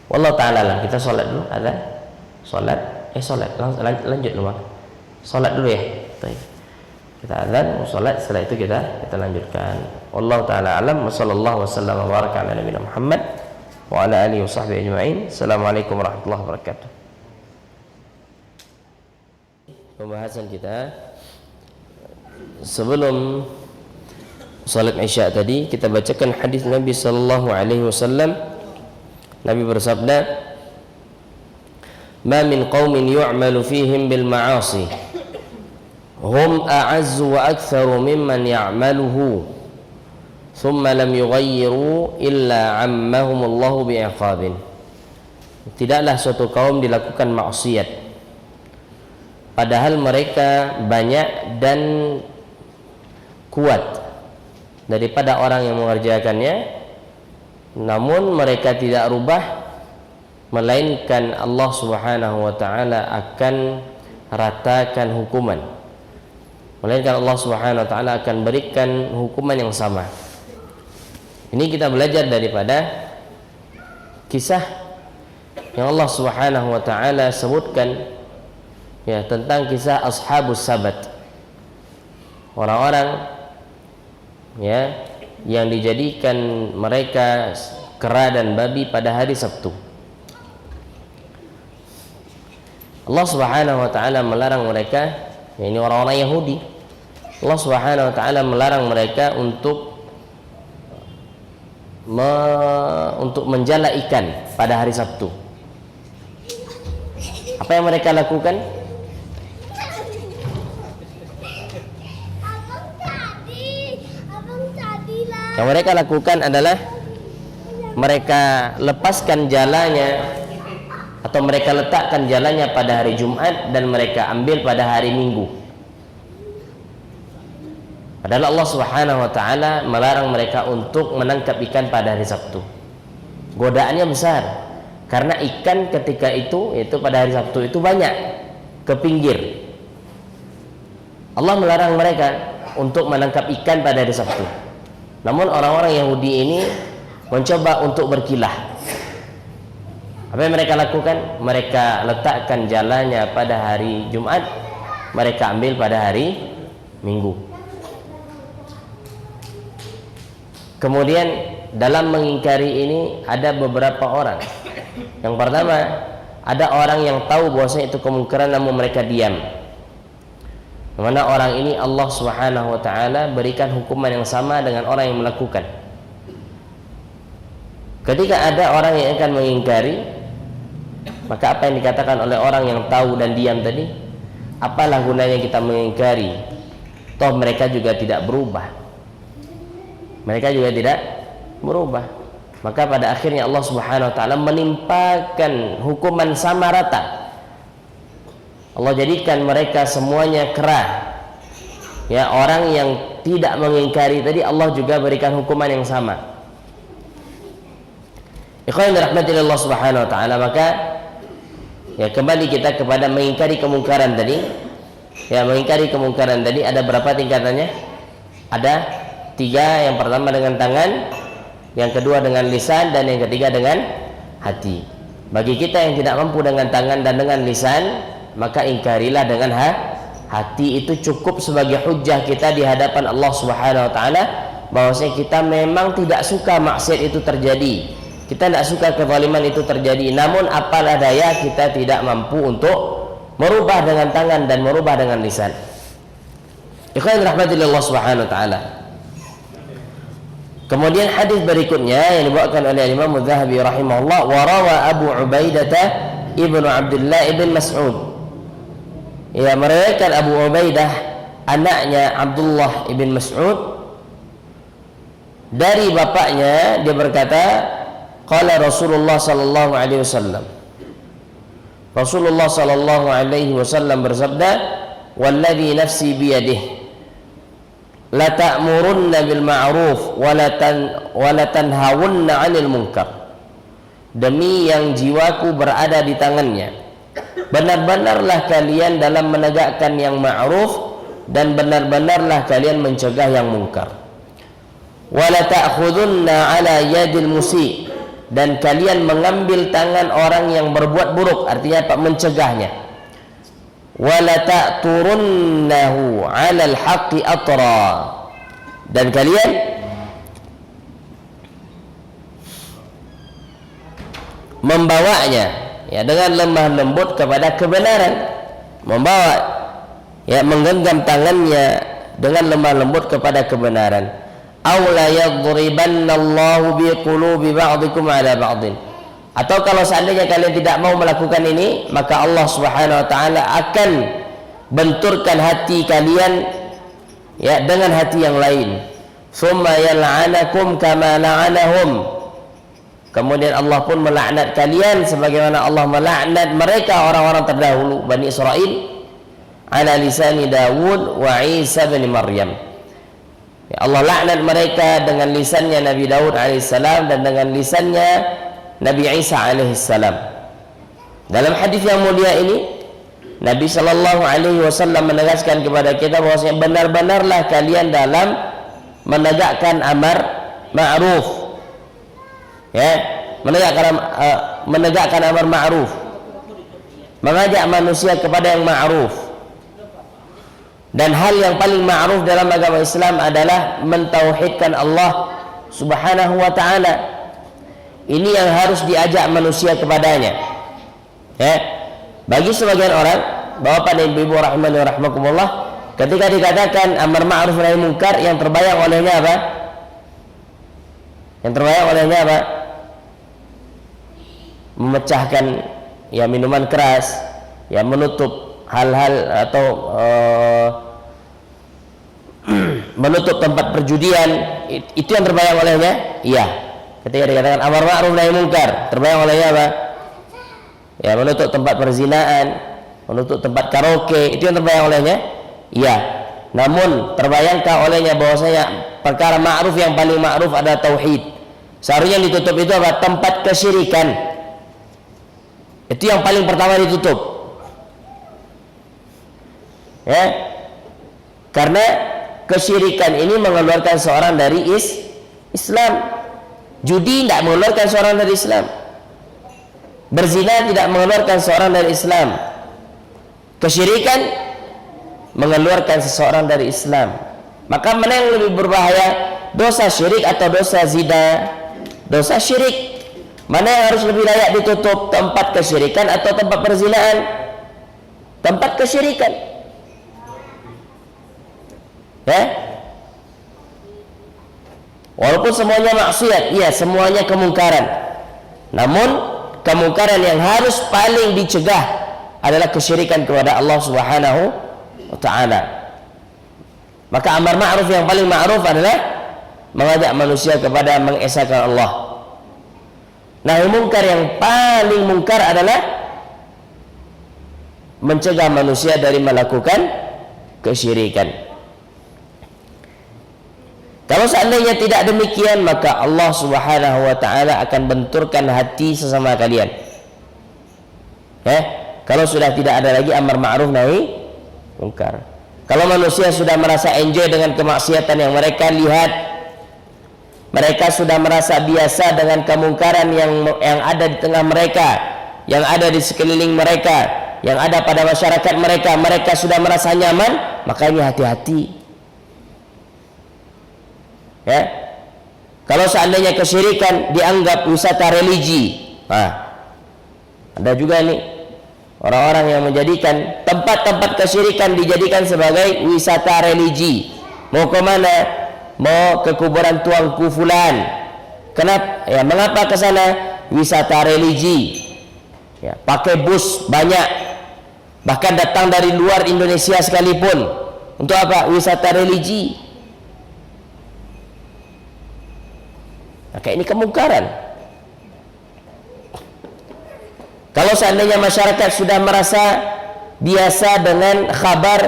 Wallahu ta'ala lah. Kita sholat dulu, ada sholat. Sholat, lanjut dulu. Sholat dulu ya. Kita azan, sholat, setelah itu kita lanjutkan. Wallahu ta'ala alam. Wassallallahu wasallam wa baraka ala nabiyina Muhammad wa ala alihi wa sahbihi ajma'in. Assalamualaikum warahmatullahi wabarakatuh. Pembahasan kita sebelum salat Isya tadi, kita bacakan hadis Nabi sallallahu alaihi wasallam. Nabi bersabda, "Ma min qaumin yu'malu fihim bil ma'asi hum a'azzu wa aktsaru mimman ya'maluhu thumma lam yughayyiru illa 'ammahum Allahu bi'iqabin." Tidaklah suatu kaum dilakukan maksiat padahal mereka banyak dan kuat daripada orang yang mengerjakannya, namun mereka tidak rubah, melainkan Allah Subhanahu wa ta'ala akan ratakan hukuman, melainkan Allah Subhanahu wa ta'ala akan berikan hukuman yang sama. Ini kita belajar daripada kisah yang Allah Subhanahu wa ta'ala sebutkan, ya, tentang kisah ashabus sabat, orang-orang, ya, yang dijadikan mereka kera dan babi pada hari Sabtu. Allah Subhanahu wa ta'ala melarang mereka, ya, ini orang-orang Yahudi. Allah Subhanahu wa ta'ala melarang mereka untuk menjala ikan pada hari Sabtu. Apa yang mereka lakukan? Yang mereka lakukan adalah mereka lepaskan jalannya atau mereka letakkan jalannya pada hari Jumat dan mereka ambil pada hari Minggu. Padahal Allah Subhanahu wa ta'ala melarang mereka untuk menangkap ikan pada hari Sabtu. Godaannya besar, karena ikan ketika itu pada hari Sabtu itu banyak ke pinggir. Allah melarang mereka untuk menangkap ikan pada hari Sabtu. Namun orang-orang Yahudi ini mencoba untuk berkilah. Apa yang mereka lakukan? Mereka letakkan jalannya pada hari Jumat, mereka ambil pada hari Minggu. Kemudian dalam mengingkari ini ada beberapa orang. Yang pertama, ada orang yang tahu bahwasanya itu kemungkaran namun mereka diam. Mana orang ini Allah Subhanahu wa ta'ala berikan hukuman yang sama dengan orang yang melakukan. Ketika ada orang yang akan mengingkari, maka apa yang dikatakan oleh orang yang tahu dan diam tadi, apalah gunanya kita mengingkari, toh mereka juga tidak berubah. Mereka juga tidak berubah. Maka pada akhirnya Allah Subhanahu wa ta'ala menimpakan hukuman sama rata. Allah jadikan mereka semuanya kera. Ya, orang yang tidak mengingkari tadi Allah juga berikan hukuman yang sama. Ikhwan rahmatillah Allah Subhanahu wa ta'ala, maka ya kembali kita kepada mengingkari kemungkaran tadi. Ya, mengingkari kemungkaran tadi ada berapa tingkatannya? Ada 3. Yang pertama dengan tangan, yang kedua dengan lisan, dan yang ketiga dengan hati. Bagi kita yang tidak mampu dengan tangan dan dengan lisan, maka ingkarilah dengan hati. Itu cukup sebagai hujjah kita di hadapan Allah Subhanahu wa ta'ala bahwasanya kita memang tidak suka maksiat itu terjadi, kita tidak suka kezaliman itu terjadi, namun apalah daya kita tidak mampu untuk merubah dengan tangan dan merubah dengan lisan. Ikhwan rahmatillah Allah Subhanahu wa ta'ala. Kemudian hadis berikutnya yang dibawakan oleh Imam Az-Zahabi rahimahullah, wa rawa Abu Ubaidah ibnu Abdullah ibn Mas'ud. Ya, meriwayatkan Abu Ubaidah anaknya Abdullah ibn Mas'ud dari bapaknya, dia berkata, qala Rasulullah sallallahu alaihi wasallam, Rasulullah sallallahu alaihi wasallam bersabda, walladzi nafsi biyadihi la ta'murunna bil ma'ruf wa la tanhawunna 'anil munkar. Demi yang jiwaku berada di tangannya, benar-benarlah kalian dalam menegakkan yang ma'ruf dan benar-benarlah kalian mencegah yang munkar. Wa la ta'khudunna 'ala yadil musi, dan kalian mengambil tangan orang yang berbuat buruk, artinya apa? Mencegahnya. Wala ta'turunnahu 'alal haqqi atra, dan kalian membawanya ya dengan lemah lembut kepada kebenaran, membawa ya menggenggam tangannya dengan lemah lembut kepada kebenaran. Aw la yadribannallahu biqulubi ba'dikum 'ala ba'din, atau kalau seandainya kalian tidak mau melakukan ini, maka Allah Subhanahu wa taala akan benturkan hati kalian ya dengan hati yang lain. Tsumma yal'anakum kama la'anahum, kemudian Allah pun melaknat kalian sebagaimana Allah melaknat mereka orang-orang terdahulu Bani Israel, ala lisani Dawud wa Isa bin Maryam. Ya, Allah laknat mereka dengan lisannya Nabi Daud alaihissalam dan dengan lisannya Nabi Isa alaihissalam. Dalam hadis yang mulia ini, Nabi Shallallahu Alaihi Wasallam menegaskan kepada kita bahwasanya benar-benarlah kalian dalam menegakkan amar ma'ruf, ya, menegakkan amar ma'ruf, mengajak manusia kepada yang ma'ruf. Dan hal yang paling ma'ruf dalam agama Islam adalah mentauhidkan Allah Subhanahu wa taala. Ini yang harus diajak manusia kepadanya. Ya. Bagi sebagian orang, Bapak dan Ibu rahimani wa rahmakumullah, ketika dikatakan amar ma'ruf nahi munkar, yang terbayang olehnya apa? Yang terbayang olehnya apa? Memecahkan ya minuman keras, ya menutup hal-hal atau menutup tempat perjudian, itu yang terbayang olehnya. Iya. Ketika dikatakan amar ma'ruf nahi munkar, terbayang olehnya apa? Ya, menutup tempat perzinaan, menutup tempat karaoke, itu yang terbayang olehnya. Iya. Namun terbayangkah olehnya bahwasanya perkara ma'ruf yang paling ma'ruf adalah tauhid. Seharusnya yang ditutup itu apa? Tempat kesyirikan. Itu yang paling pertama ditutup. Ya, karena kesyirikan ini mengeluarkan seorang dari Islam. Judi tidak mengeluarkan seorang dari Islam. Berzina tidak mengeluarkan seorang dari Islam. Kesyirikan mengeluarkan seseorang dari Islam. Maka mana yang lebih berbahaya, dosa syirik atau dosa zina? Dosa syirik. Mana yang harus lebih layak ditutup, tempat kesyirikan atau tempat perzinaan? Tempat kesyirikan. Ya, walaupun semuanya maksiat, iya semuanya kemungkaran, namun kemungkaran yang harus paling dicegah adalah kesyirikan kepada Allah Subhanahu wa taala. Maka amar ma'ruf yang paling ma'ruf adalah mengajak manusia kepada mengesahkan Allah. Nahi munkar yang paling munkar adalah mencegah manusia dari melakukan kesyirikan. Kalau seandainya tidak demikian, maka Allah Subhanahu wa taala akan benturkan hati sesama kalian. Kalau sudah tidak ada lagi amar ma'ruf nahi munkar. Kalau manusia sudah merasa enjoy dengan kemaksiatan yang mereka lihat, mereka sudah merasa biasa dengan kemungkaran yang ada di tengah mereka, yang ada di sekeliling mereka, yang ada pada masyarakat mereka, mereka sudah merasa nyaman, maka ini hati-hati. Ya. Kalau seandainya kesyirikan dianggap wisata religi, ada juga nih orang-orang yang menjadikan tempat-tempat kesyirikan dijadikan sebagai wisata religi. Mau ke mana? Mau ke kuburan tuanku fulan. Kenapa? Ya, mengapa ke sana? Wisata religi. Ya, pakai bus banyak, bahkan datang dari luar Indonesia sekalipun. Untuk apa? Wisata religi. Maka ini kemungkaran. Kalau seandainya masyarakat sudah merasa biasa dengan kabar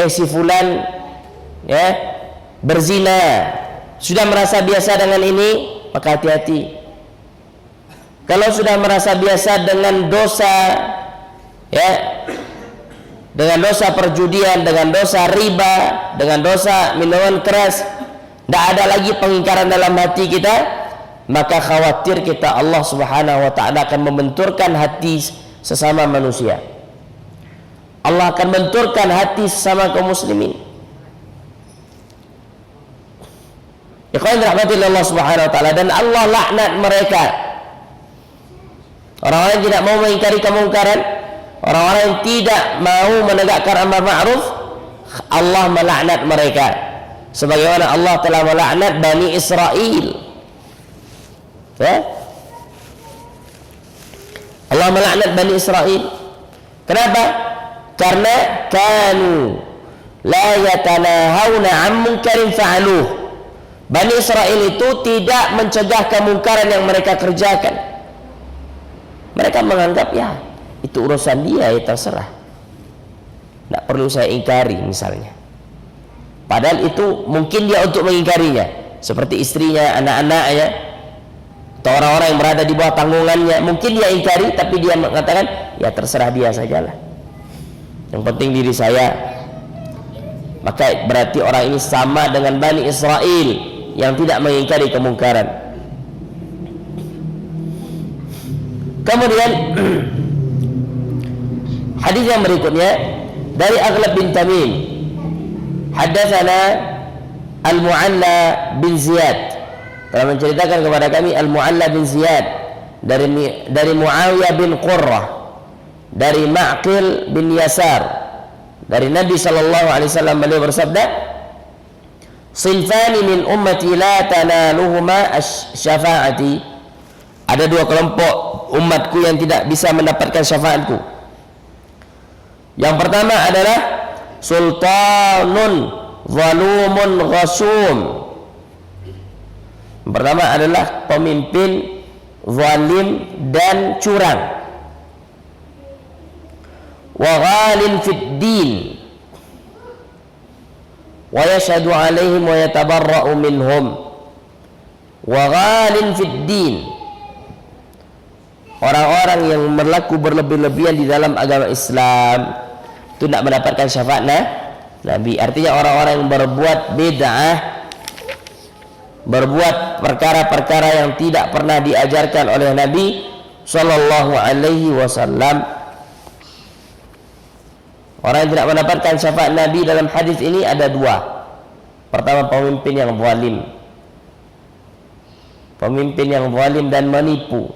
si fulan ya berzina, sudah merasa biasa dengan ini, maka hati-hati. Kalau sudah merasa biasa dengan dosa ya, dengan dosa perjudian, dengan dosa riba, dengan dosa minuman keras, tidak ada lagi pengingkaran dalam hati kita, maka khawatir kita Allah Subhanahu wa ta'ala akan membenturkan hati sesama manusia. Allah akan benturkan hati sesama kaum muslimin. Ikhwan rahmatillah Allah Subhanahu wa ta'ala, dan Allah laknat mereka. Orang-orang yang tidak mau mengingkari kemungkaran, orang-orang yang tidak mau menegakkan amar ma'ruf, Allah melaknat mereka. Sebagaimana Allah telah melaknat Bani Israel. Ya? Allah melaknat Bani Israel. Kenapa? Karena kanu la yatanahawna 'an munkarin fa'aluh. Bani Israel itu tidak mencegah kemungkaran yang mereka kerjakan. Mereka menganggap ya itu urusan dia, ya terserah, tidak perlu saya ingkari misalnya. Padahal itu mungkin dia untuk mengingkarinya, seperti istrinya, anak-anaknya, atau orang-orang yang berada di bawah tanggungannya. Mungkin dia ingkari, tapi dia mengatakan ya terserah dia sajalah, yang penting diri saya. Maka berarti orang ini sama dengan Bani Israel yang tidak mengingkari kemungkaran. Kemudian hadis yang berikutnya dari Aghlab bin Tamim, haddatsana Al-Mu'alla bin Ziyad, telah menceritakan kepada kami Al-Mu'alla bin Ziyad dari Muawiyah bin Qurrah, dari Ma'qil bin Yasar, dari Nabi sallallahu alaihi wasallam, beliau bersabda, "Sinfani min ummati la tanaluhuma asy-syafa'ati." Ada dua kelompok umatku yang tidak bisa mendapatkan syafaatku. Yang pertama adalah sultanun zalumun ghasum. Yang pertama adalah pemimpin zalim dan curang. Wa ghalin fid din wa yashhadu alaihim wa yatabarra'u minhum. Wa ghalin fid din, orang-orang yang berlaku berlebih-lebihan di dalam agama Islam itu tidak mendapatkan syafaat Nabi. Artinya orang-orang yang berbuat bid'ah, berbuat perkara-perkara yang tidak pernah diajarkan oleh Nabi sallallahu alaihi wasallam. Orang yang tidak mendapatkan syafaat Nabi dalam hadis ini ada dua. Pertama, pemimpin yang zalim. Pemimpin yang zalim dan menipu.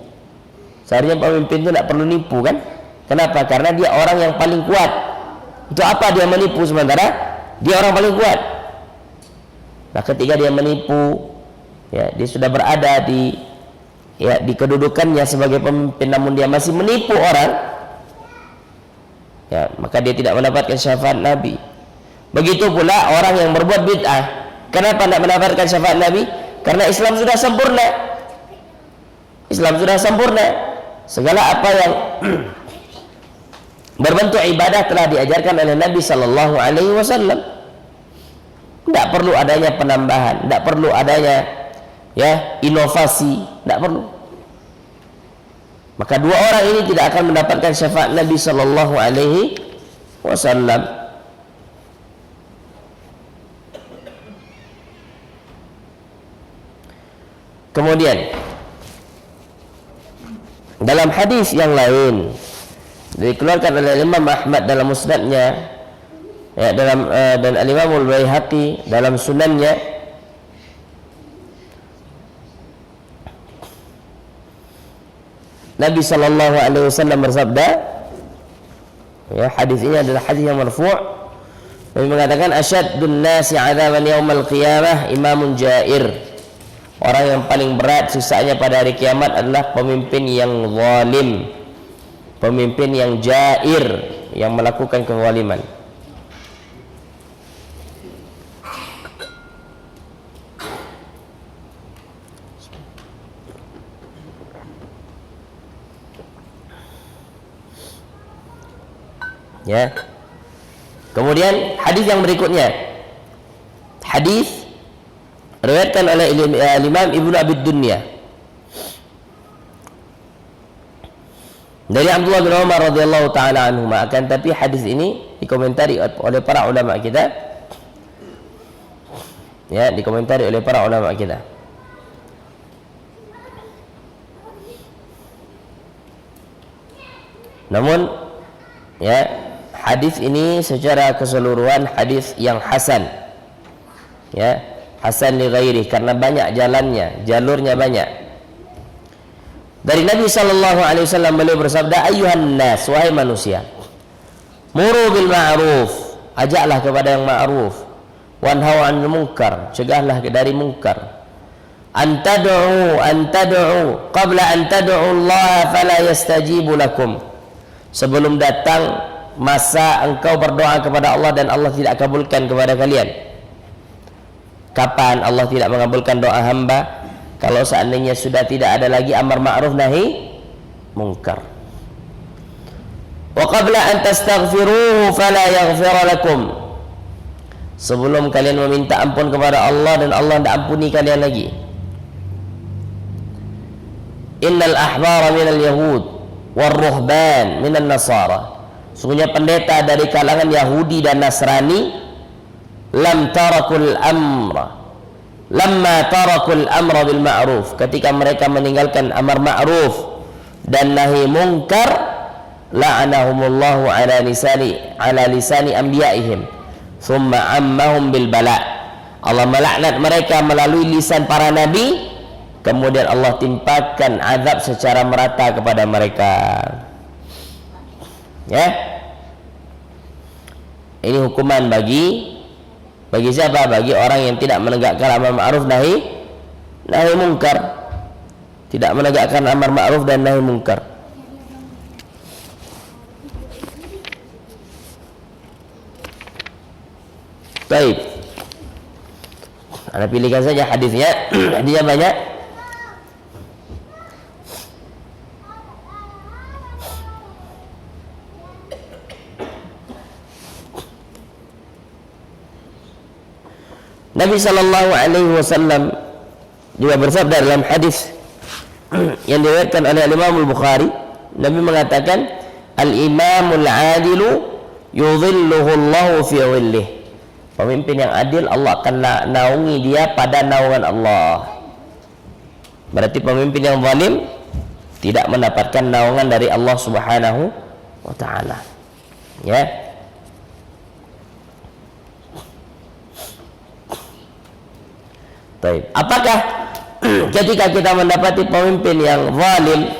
Seharusnya pemimpin itu tidak perlu nipu, kan? Kenapa? Karena dia orang yang paling kuat. Untuk apa dia menipu sementara dia orang paling kuat? Nah, ketika dia menipu, ya, dia sudah berada di kedudukannya sebagai pemimpin, namun dia masih menipu orang, ya, maka dia tidak mendapatkan syafaat Nabi. Begitu pula orang yang berbuat bid'ah. Kenapa tidak mendapatkan syafaat Nabi? Karena Islam sudah sempurna. Islam sudah sempurna. Segala apa yang berbentuk ibadah telah diajarkan oleh Nabi sallallahu alaihi wasallam. Tidak perlu adanya penambahan, tidak perlu adanya inovasi, tidak perlu. Maka dua orang ini tidak akan mendapatkan syafaat Nabi sallallahu alaihi wasallam. Kemudian dalam hadis yang lain dikeluarkan oleh Imam Ahmad dalam musnadnya, ya, dan Al-Imam Al-Baihaqi dalam sunannya, Nabi sallallahu alaihi wasallam bersabda, ya, hadis ini adalah hadis yang marfu'. Nabi mengatakan, asyaddun nasi 'adzaban yaumal qiyamah imamun jair. Orang yang paling berat siksanya pada hari kiamat adalah pemimpin yang zalim, pemimpin yang jair, yang melakukan kezaliman. Ya. Kemudian hadis yang berikutnya, hadis riwayatkan oleh Imam Ibnu Abi Dunya dari Abdullah bin Umar radhiyallahu taala anhuma. Akan tapi hadis ini dikomentari oleh para ulama kita, ya, dikomentari oleh para ulama kita. Namun, ya, hadis ini secara keseluruhan hadis yang hasan, ya, hasan li ghairi, karena banyak jalannya, jalurnya banyak. Dari Nabi sallallahu alaihi wasallam beliau bersabda, "Ayyuhan nas, wahai manusia, muru bil ma'ruf, ajaklah kepada yang ma'ruf, wanhau 'anil munkar, cegahlah dari munkar. Antad'u qabla an tad'u Allah fala yastajibu lakum." Sebelum datang masa engkau berdoa kepada Allah dan Allah tidak kabulkan kepada kalian. Kapan Allah tidak mengabulkan doa hamba? Kalau seandainya sudah tidak ada lagi amar ma'ruf nahi munkar. Wa qabla an tastaghfiruhu fala yaghfir lakum. Sebelum kalian meminta ampun kepada Allah dan Allah tidak ampuni kalian lagi. Innal ahbara minal yahud war-ruhban minan nasara. Sungguhnya pendeta dari kalangan Yahudi dan Nasrani lamma tarakul amra bil ma'ruf, ketika mereka meninggalkan amar ma'ruf dan nahi munkar, la'anahumullahu ala lisani anbiya'ihim thumma ammahum bil bala. Allah melaknat mereka melalui lisan para nabi, kemudian Allah timpakan azab secara merata kepada mereka. Ya, ini hukuman bagi siapa? Bagi orang yang tidak menegakkan amar ma'ruf nahi munkar, tidak menegakkan amar ma'ruf dan nahi munkar. Baik, Anda pilihkan saja hadisnya. Hadisnya banyak. Nabi sallallahu alaihi wasallam juga bersabda dalam hadis yang diriwayatkan oleh Imam Al-Bukhari. Nabi mengatakan, "Al-imamul adilu yudhilluhu Allahu fi dhillih." Pemimpin yang adil Allah akan naungi dia pada naungan Allah. Berarti pemimpin yang zalim tidak mendapatkan naungan dari Allah Subhanahu wa taala. Ya. Baik. Apakah ketika kita mendapati pemimpin yang zalim,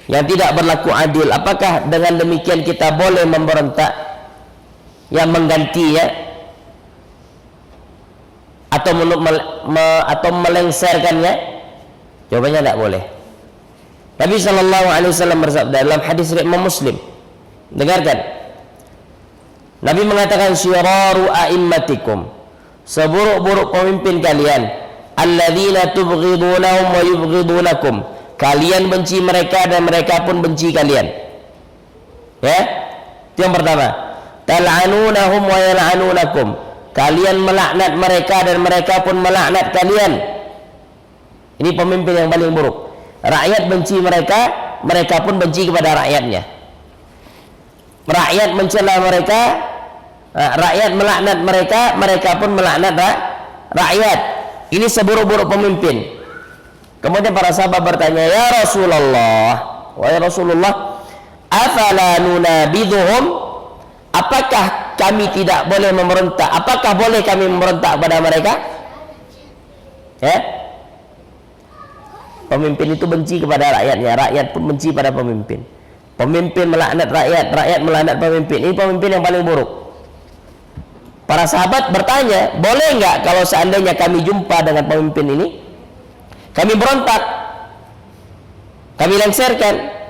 yang tidak berlaku adil, apakah dengan demikian kita boleh memberontak, yang menggantinya, atau melengsarkannya? Jawabannya tidak boleh. Nabi sallallahu alaihi wasallam bersabda dalam hadis riwayat Imam Muslim. Dengarkan. Nabi mengatakan, "Syiraru a'immatikum," seburuk-buruk pemimpin kalian, alladzina tubghidunahum wa yubghidunakum, kalian benci mereka dan mereka pun benci kalian. Ya, itu yang pertama. Tal'anunahum wa yal'anunakum, kalian melaknat mereka dan mereka pun melaknat kalian. Ini pemimpin yang paling buruk. Rakyat benci mereka, mereka pun benci kepada rakyatnya. Rakyat mencela mereka, rakyat melaknat mereka, mereka pun melaknat rakyat. Ini seburuk-buruk pemimpin. Kemudian para sahabat bertanya, "Ya Rasulullah, wahai Rasulullah, afala nunabidhuhum?" Apakah kami tidak boleh memberontak? Apakah boleh kami memberontak kepada mereka? Ya. Pemimpin itu benci kepada rakyatnya, rakyat pun benci pada pemimpin. Pemimpin melaknat rakyat, rakyat melaknat pemimpin. Ini pemimpin yang paling buruk. Para sahabat bertanya, boleh nggak kalau seandainya kami jumpa dengan pemimpin ini, kami berontak, kami lengsarkan?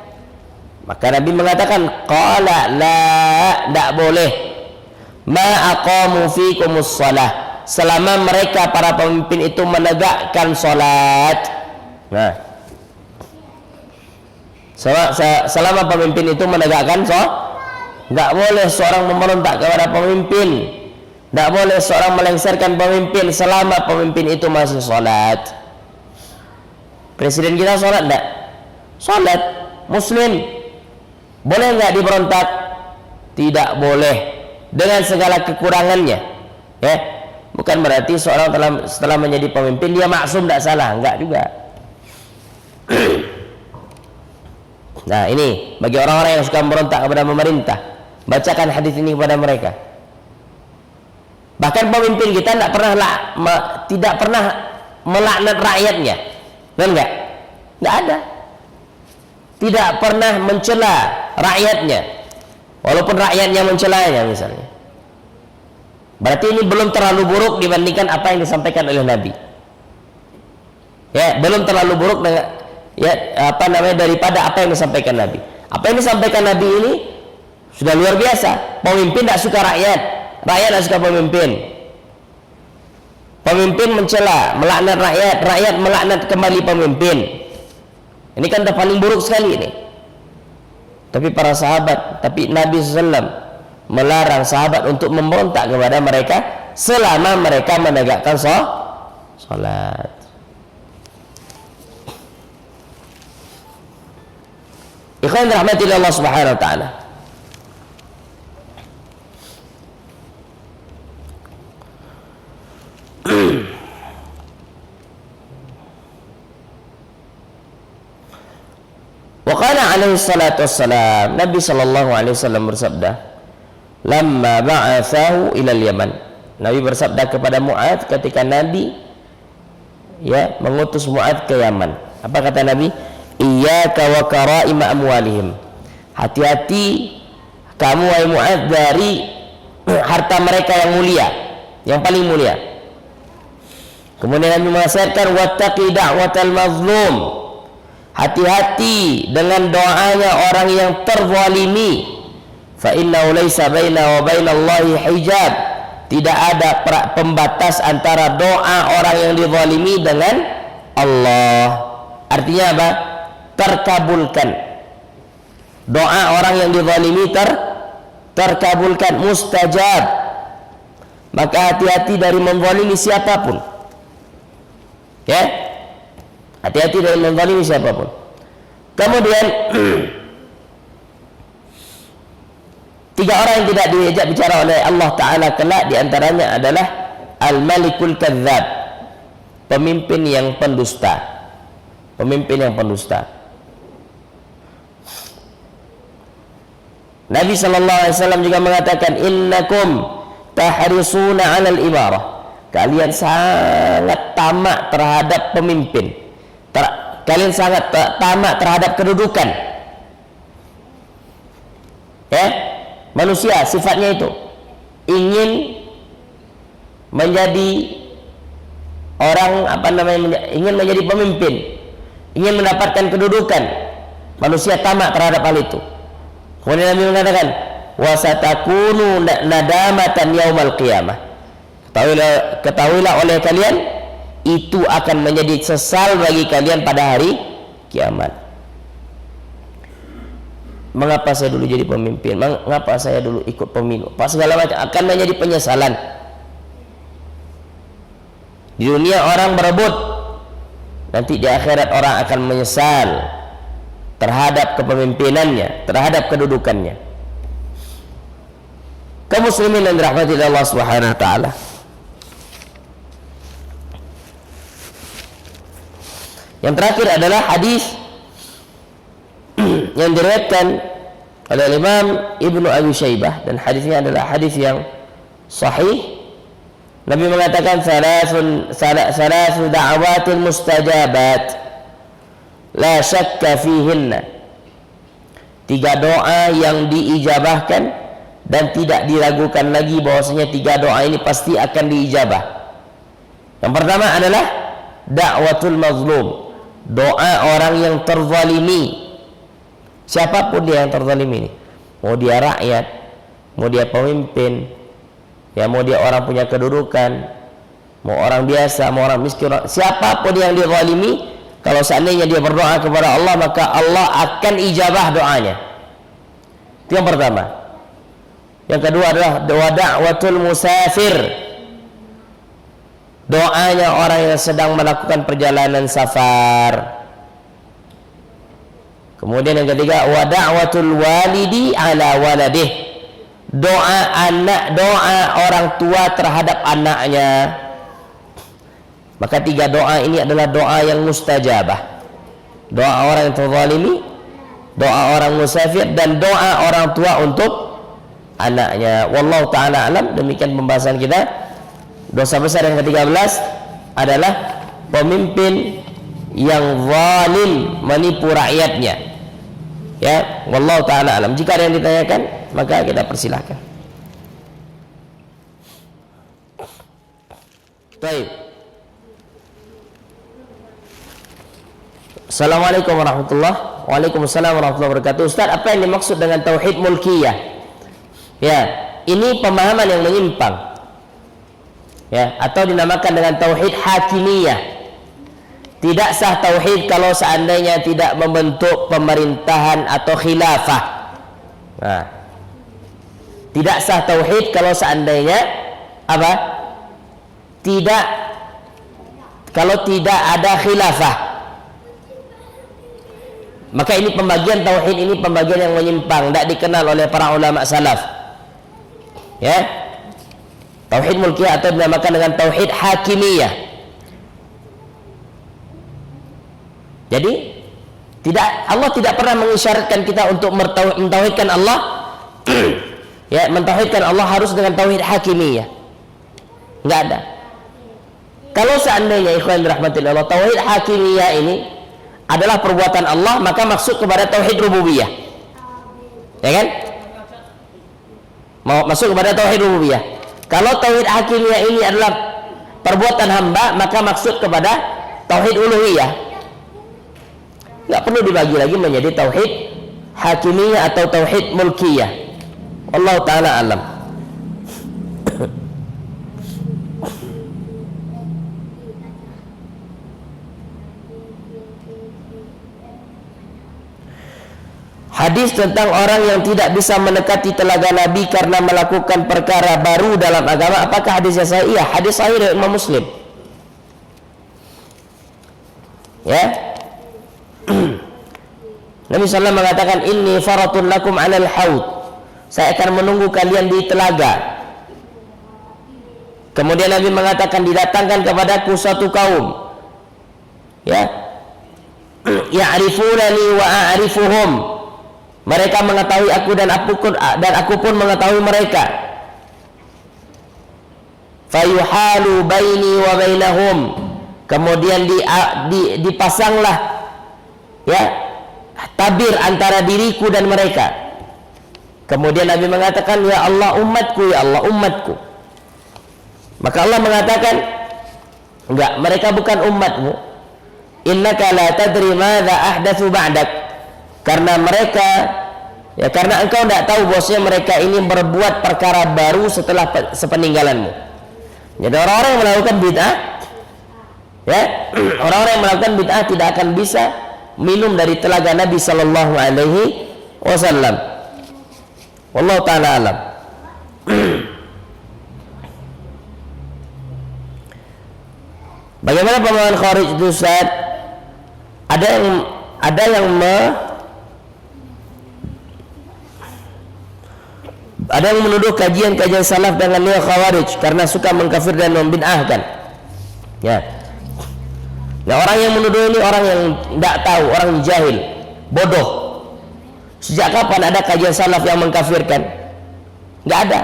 Maka Nabi mengatakan, qala la, tidak boleh, ma aqamu fikumus shalah, selama mereka para pemimpin itu menegakkan salat. Nah, selama pemimpin itu menegakkan Nggak boleh seorang memberontak kepada pemimpin. Nggak boleh seorang melengsarkan pemimpin selama pemimpin itu masih sholat. Presiden kita sholat enggak? Sholat, muslim. Boleh nggak diberontak? Tidak boleh, dengan segala kekurangannya. Ya, bukan berarti seorang setelah menjadi pemimpin dia maksum, tidak salah, enggak juga. Nah, ini bagi orang-orang yang suka memberontak kepada pemerintah, bacakan hadis ini kepada mereka. Bahkan pemimpin kita tidak pernah melaknat rakyatnya, kan enggak? Enggak ada. Tidak pernah mencela rakyatnya, walaupun rakyatnya mencelanya misalnya. Berarti ini belum terlalu buruk dibandingkan apa yang disampaikan oleh Nabi. Ya, belum terlalu buruk dengan daripada apa yang disampaikan Nabi. Apa yang disampaikan Nabi ini sudah luar biasa. Pemimpin tidak suka rakyat, rakyat tidak suka pemimpin. Pemimpin mencela, melaknat rakyat, rakyat melaknat kembali pemimpin. Ini kan udah paling buruk sekali ini. Tapi Nabi SAW melarang sahabat untuk memberontak kepada mereka selama mereka menegakkan sholat. Ikhwan rahmatillah Allah Subhanahu wa taala. Wa qala alaihi salatu wassalam, Nabi sallallahu alaihi wasallam bersabda, lamma ba'athahu ilal Yaman. Nabi bersabda kepada Mu'adz ketika Nabi mengutus Mu'adz ke Yaman. Apa kata Nabi? Iyyaka wa kara'ima amwalihim. Hati-hati kamu wahai Mu'adz dari harta mereka yang mulia, yang paling mulia. Kemudian Nabi menasihatkan wattaqi da'watal mazlum. Hati-hati dengan doanya orang yang terzalimi. Fa innahu laisa baina wa bainallahi hijab. Tidak ada pembatas antara doa orang yang dizalimi dengan Allah. Artinya apa? Terkabulkan. Doa orang yang dizalimi terkabulkan, mustajab. Maka hati-hati dari menzalimi siapapun. Ya, hati-hati dari menzalimi siapapun. Kemudian tiga orang yang tidak diajak bicara oleh Allah Ta'ala kelak, diantaranya adalah Al-Malikul Kadzab, pemimpin yang pendusta. Pemimpin yang pendusta. Nabi SAW juga mengatakan, innakum tahrisuna 'alal imarah. Kalian sangat tamak terhadap pemimpin. Kalian sangat tamak terhadap kedudukan. Ya, manusia sifatnya itu ingin menjadi orang ingin menjadi pemimpin, ingin mendapatkan kedudukan. Manusia tamak terhadap hal itu. Kemudian Nabi mengatakan, wasatakunu nadamatan yaumal qiyamah. Ketahuilah oleh kalian, itu akan menjadi sesal bagi kalian pada hari kiamat. Mengapa saya dulu jadi pemimpin? Mengapa saya dulu ikut pemilu? Apa segala macam akan menjadi penyesalan. Di dunia orang berebut, nanti di akhirat orang akan menyesal terhadap kepemimpinannya, terhadap kedudukannya. Kaum muslimin yang dirahmati Allah Subhanahu wa taala. Yang terakhir adalah hadis yang diriwayatkan oleh Imam Ibnu Abi Syaibah, dan hadisnya adalah hadis yang sahih. Nabi mengatakan salasu da'awatil mustajabat la syakka fihinna. Tiga doa yang diijabahkan dan tidak diragukan lagi bahwasanya tiga doa ini pasti akan diijabah. Yang pertama adalah da'watul mazlum, doa orang yang terzalimi. Siapapun dia yang terzalimi ini, mau dia rakyat, mau dia pemimpin, ya mau dia orang punya kedudukan, mau orang biasa, mau orang miskin, siapapun yang dizalimi, kalau seandainya dia berdoa kepada Allah, maka Allah akan ijabah doanya. Itu yang pertama. Yang kedua adalah doa da'watul musafir, doanya orang yang sedang melakukan perjalanan safar. Kemudian yang ketiga wa da'watul walidi ala waladih, doa orang tua terhadap anaknya. Maka 3 doa ini adalah doa yang mustajabah. Doa orang yang terzalimi, doa orang musafir, dan doa orang tua untuk anaknya. Wallahu ta'ala alam. Demikian pembahasan kita. Dosa besar yang ke-13 adalah pemimpin yang zalim menipu rakyatnya. Ya, wallahu ta'ala alam. Jika ada yang ditanyakan, maka kita persilahkan. Baik. Assalamualaikum warahmatullahi wabarakatuh. Waalaikumsalam warahmatullahi wabarakatuh. Ustaz, apa yang dimaksud dengan tauhid mulkiyah? Ya, ini pemahaman yang menyimpang. Ya, atau dinamakan dengan tauhid hakimiyah. Tidak sah tauhid kalau seandainya tidak membentuk pemerintahan atau khilafah. Nah, tidak sah tauhid kalau seandainya apa? Kalau tidak ada khilafah. Maka ini pembagian tauhid ini pembagian yang menyimpang, tidak dikenal oleh para ulama salaf. Ya, tauhid mulkiyah atau dinamakan dengan tauhid hakimiyah. Jadi Allah tidak pernah mengisyaratkan kita untuk mentauhidkan Allah. Ya, mentauhidkan Allah harus dengan tauhid hakimiyah. Enggak ada. Kalau seandainya ikhwan rahmatillah Allah, tauhid hakimiyah ini adalah perbuatan Allah, maka maksud kepada tauhid rububiyah. Ya kan? Mau masuk kepada tauhid rububiyah. Kalau tauhid hakimiyah ini adalah perbuatan hamba, maka maksud kepada tauhid uluhiyah. Enggak perlu dibagi lagi menjadi tauhid hakimiyah atau tauhid mulkiyah. Allah taala alam. Hadis tentang orang yang tidak bisa mendekati telaga Nabi karena melakukan perkara baru dalam agama, apakah hadisnya sahih? Iya, hadis sahih dari Imam Muslim. Ya. Nabi SAW mengatakan, inni faratun lakum alal haud, saya akan menunggu kalian di telaga. Kemudian Nabi mengatakan, didatangkan kepadaku suatu kaum, ya, ya'rifunani wa a'rifuhum, mereka mengetahui aku dan aku pun mengetahui mereka. Fayuhalu baini wa bainahum, kemudian dipasanglah, ya, tabir antara diriku dan mereka. Kemudian Nabi mengatakan, ya Allah umatku, ya Allah umatku. Maka Allah mengatakan, enggak, mereka bukan umatmu. Innaka la tadri madza ahdatsu ba'dak, karena mereka, ya, karena engkau tidak tahu bahwasanya mereka ini berbuat perkara baru setelah sepeninggalanmu. Jadi orang-orang yang melakukan bid'ah, ya, orang-orang yang melakukan bid'ah tidak akan bisa minum dari telaga Nabi Sallallahu Alaihi Wasallam. Wallahu taala alam. Bagaimana pemahaman Khawarij itu, Ustaz? Ada yang menuduh kajian-kajian salaf dengan nilai Khawarij karena suka mengkafir dan membid'ahkan. Ya. Nah, orang yang menuduh ini orang yang tidak tahu, orang yang jahil, bodoh. Sejak kapan ada kajian salaf yang mengkafirkan? Nggak ada.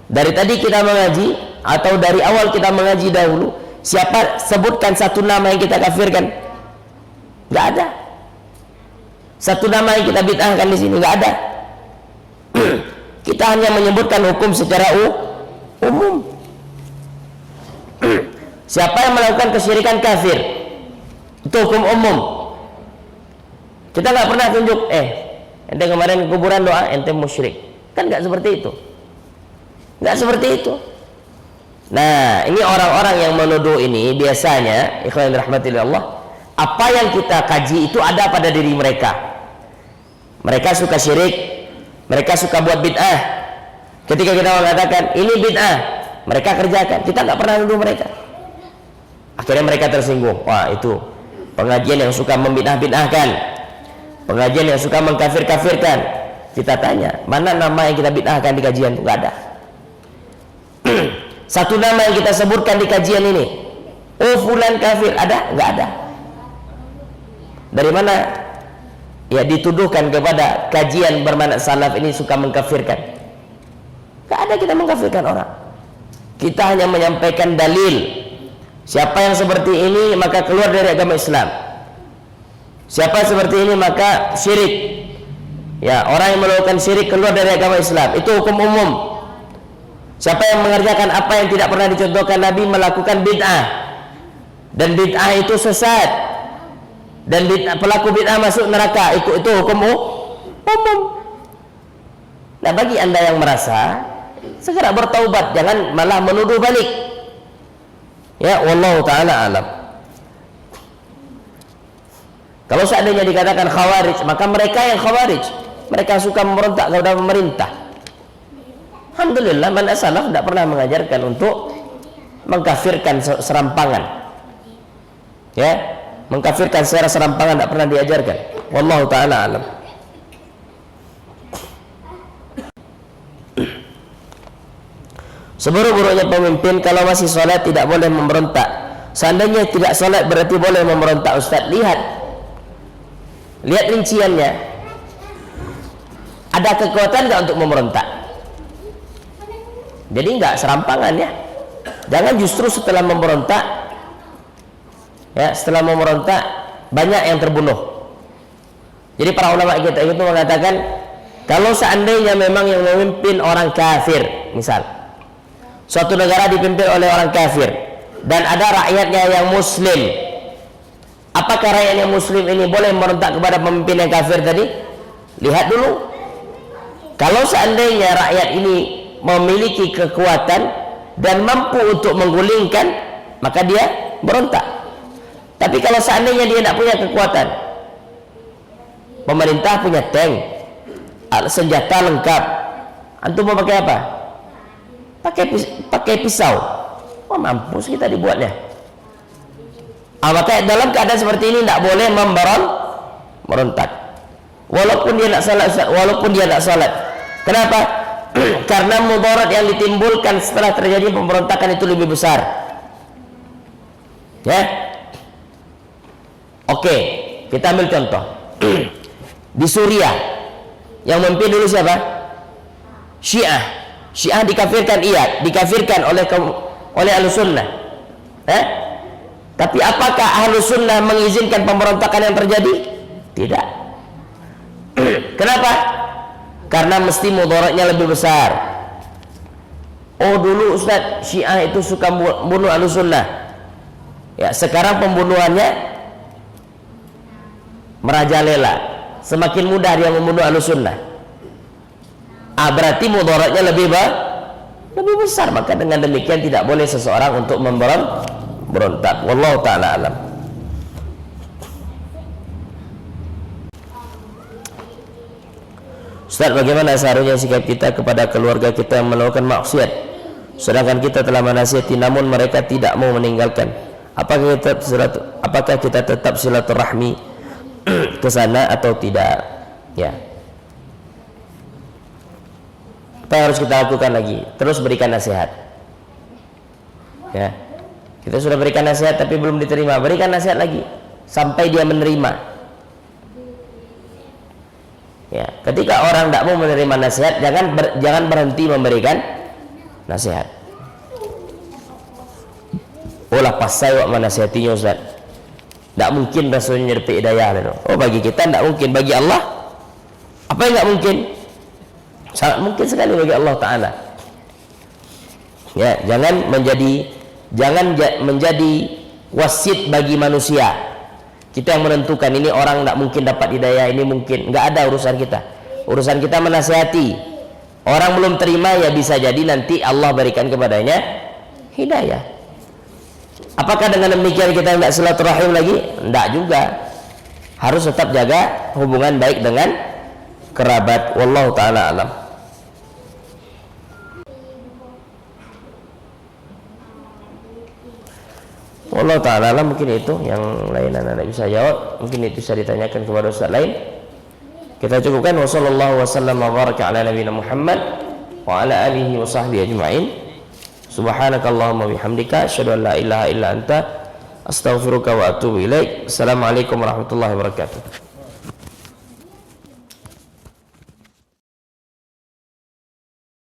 Dari tadi kita mengaji, atau dari awal kita mengaji dahulu, siapa sebutkan satu nama yang kita kafirkan? Nggak ada. Satu nama yang kita bid'ahkan di sini nggak ada. Kita hanya menyebutkan hukum secara umum. Siapa yang melakukan kesyirikan kafir, itu hukum umum. Kita nggak pernah tunjuk, ente kemarin kuburan doa, ente musyrik. Kan nggak seperti itu. Nggak seperti itu. Nah, ini orang-orang yang menuduh ini biasanya, ikhwan rahmatillah Allah, apa yang kita kaji itu ada pada diri mereka. Mereka suka syirik, Mereka suka buat bid'ah. Ketika kita mengatakan ini bid'ah, mereka kerjakan. Kita nggak pernah nuduh mereka. Akhirnya mereka tersinggung. Wah, itu pengajian yang suka membid'ah-bid'ahkan, pengajian yang suka mengkafir-kafirkan. Kita tanya, mana nama yang kita bid'ahkan di kajian? Nggak ada. Satu nama yang kita sebutkan di kajian ini, oh fulan kafir, ada? Nggak ada. Dari mana ya dituduhkan kepada kajian bermanhaj salaf ini suka mengkafirkan? Nggak ada kita mengkafirkan orang. Kita hanya menyampaikan dalil. Siapa yang seperti ini maka keluar dari agama Islam. Siapa seperti ini maka syirik. Ya, orang yang melakukan syirik keluar dari agama Islam. Itu hukum umum. Siapa yang mengerjakan apa yang tidak pernah dicontohkan Nabi melakukan bid'ah. Dan bid'ah itu sesat. Dan pelaku bid'ah masuk neraka. Itu hukum umum. Nah, bagi Anda yang merasa, segera bertaubat, jangan malah menuduh balik. Ya, wallahu ta'ala alam. Kalau seandainya dikatakan khawarij, maka mereka yang khawarij, mereka suka memberontak kepada pemerintah. Alhamdulillah, manhaj salaf tidak pernah mengajarkan untuk mengkafirkan serampangan. Ya, mengkafirkan secara serampangan tidak pernah diajarkan. Wallahu ta'ala alam. Seburuk-buruknya pemimpin kalau masih sholat tidak boleh memberontak. Seandainya tidak sholat berarti boleh memberontak. Ustaz, lihat rinciannya. Ada kekuatan nggak untuk memberontak? Jadi nggak serampangan ya. Jangan justru setelah memberontak, ya setelah memberontak banyak yang terbunuh. Jadi para ulama kita itu mengatakan kalau seandainya memang yang memimpin orang kafir, misal suatu negara dipimpin oleh orang kafir dan ada rakyatnya yang muslim, apakah rakyatnya muslim ini boleh memberontak kepada pemimpin yang kafir tadi? Lihat dulu. Kalau seandainya rakyat ini memiliki kekuatan dan mampu untuk menggulingkan, maka dia berontak. Tapi kalau seandainya dia tidak punya kekuatan, pemerintah punya tank, senjata lengkap, antum mau pakai apa? Pakai pisau. Oh, mampus kita dibuatnya. Maka dalam keadaan seperti ini tidak boleh memberontak. Walaupun dia tidak salat, walaupun dia tidak salat. Kenapa? Karena mudarat yang ditimbulkan setelah terjadi pemberontakan itu lebih besar. Ya. Oke, kita ambil contoh. Di Suriah yang memimpin dulu siapa? Syiah dikafirkan, iya, dikafirkan oleh Ahlus Sunnah. Tapi apakah Ahlus Sunnah mengizinkan pemberontakan yang terjadi? Tidak. Kenapa? Karena mesti mudaratnya lebih besar. Oh, dulu Ustaz, Syiah itu suka bunuh Ahlus Sunnah. Ya, sekarang pembunuhannya merajalela. Semakin mudah dia membunuh Ahlus Sunnah. Berarti mudaratnya lebih besar. Maka dengan demikian tidak boleh seseorang untuk memberontak. Wallahu ta'ala alam. Ustaz, bagaimana seharusnya sikap kita kepada keluarga kita yang melakukan maksiat sedangkan kita telah menasihati namun mereka tidak mau meninggalkan? Apakah kita tetap silaturahmi ke sana atau tidak? Ya. Apa yang harus kita lakukan lagi? Terus berikan nasihat. Ya. Kita sudah berikan nasihat tapi belum diterima, berikan nasihat lagi sampai dia menerima. Ya, ketika orang tidak mau menerima nasihat, jangan berhenti memberikan nasihat. Olah pas saya menasihatinya Ustaz, tidak mungkin Rasulnya nyerpi hidayah. Oh, bagi kita tidak mungkin, bagi Allah apa yang tidak mungkin? Sangat mungkin sekali bagi Allah Ta'ala. Ya, jangan menjadi wasit bagi manusia. Kita yang menentukan ini orang tidak mungkin dapat hidayah, ini mungkin. Nggak ada urusan kita. Urusan kita menasihati. Orang belum terima ya bisa jadi nanti Allah berikan kepadanya hidayah. Apakah dengan demikian kita tidak silaturahim lagi? Tidak juga. Harus tetap jaga hubungan baik dengan kerabat. Wallahu taala alam. Wallahu taala alam. Mungkin itu yang lain anak bisa jawab, mungkin itu bisa ditanyakan kepada ustaz lain. Kita cukupkan. Wassallallahu wasallam wa baraka ala nabiyina Muhammad wa ala alihi wa sahbihi ajma'in. Subhanakallahumma bihamdika asyhadu an la ilaha illa anta astaghfiruka wa atubu ilaik. Assalamualaikum warahmatullahi wabarakatuh.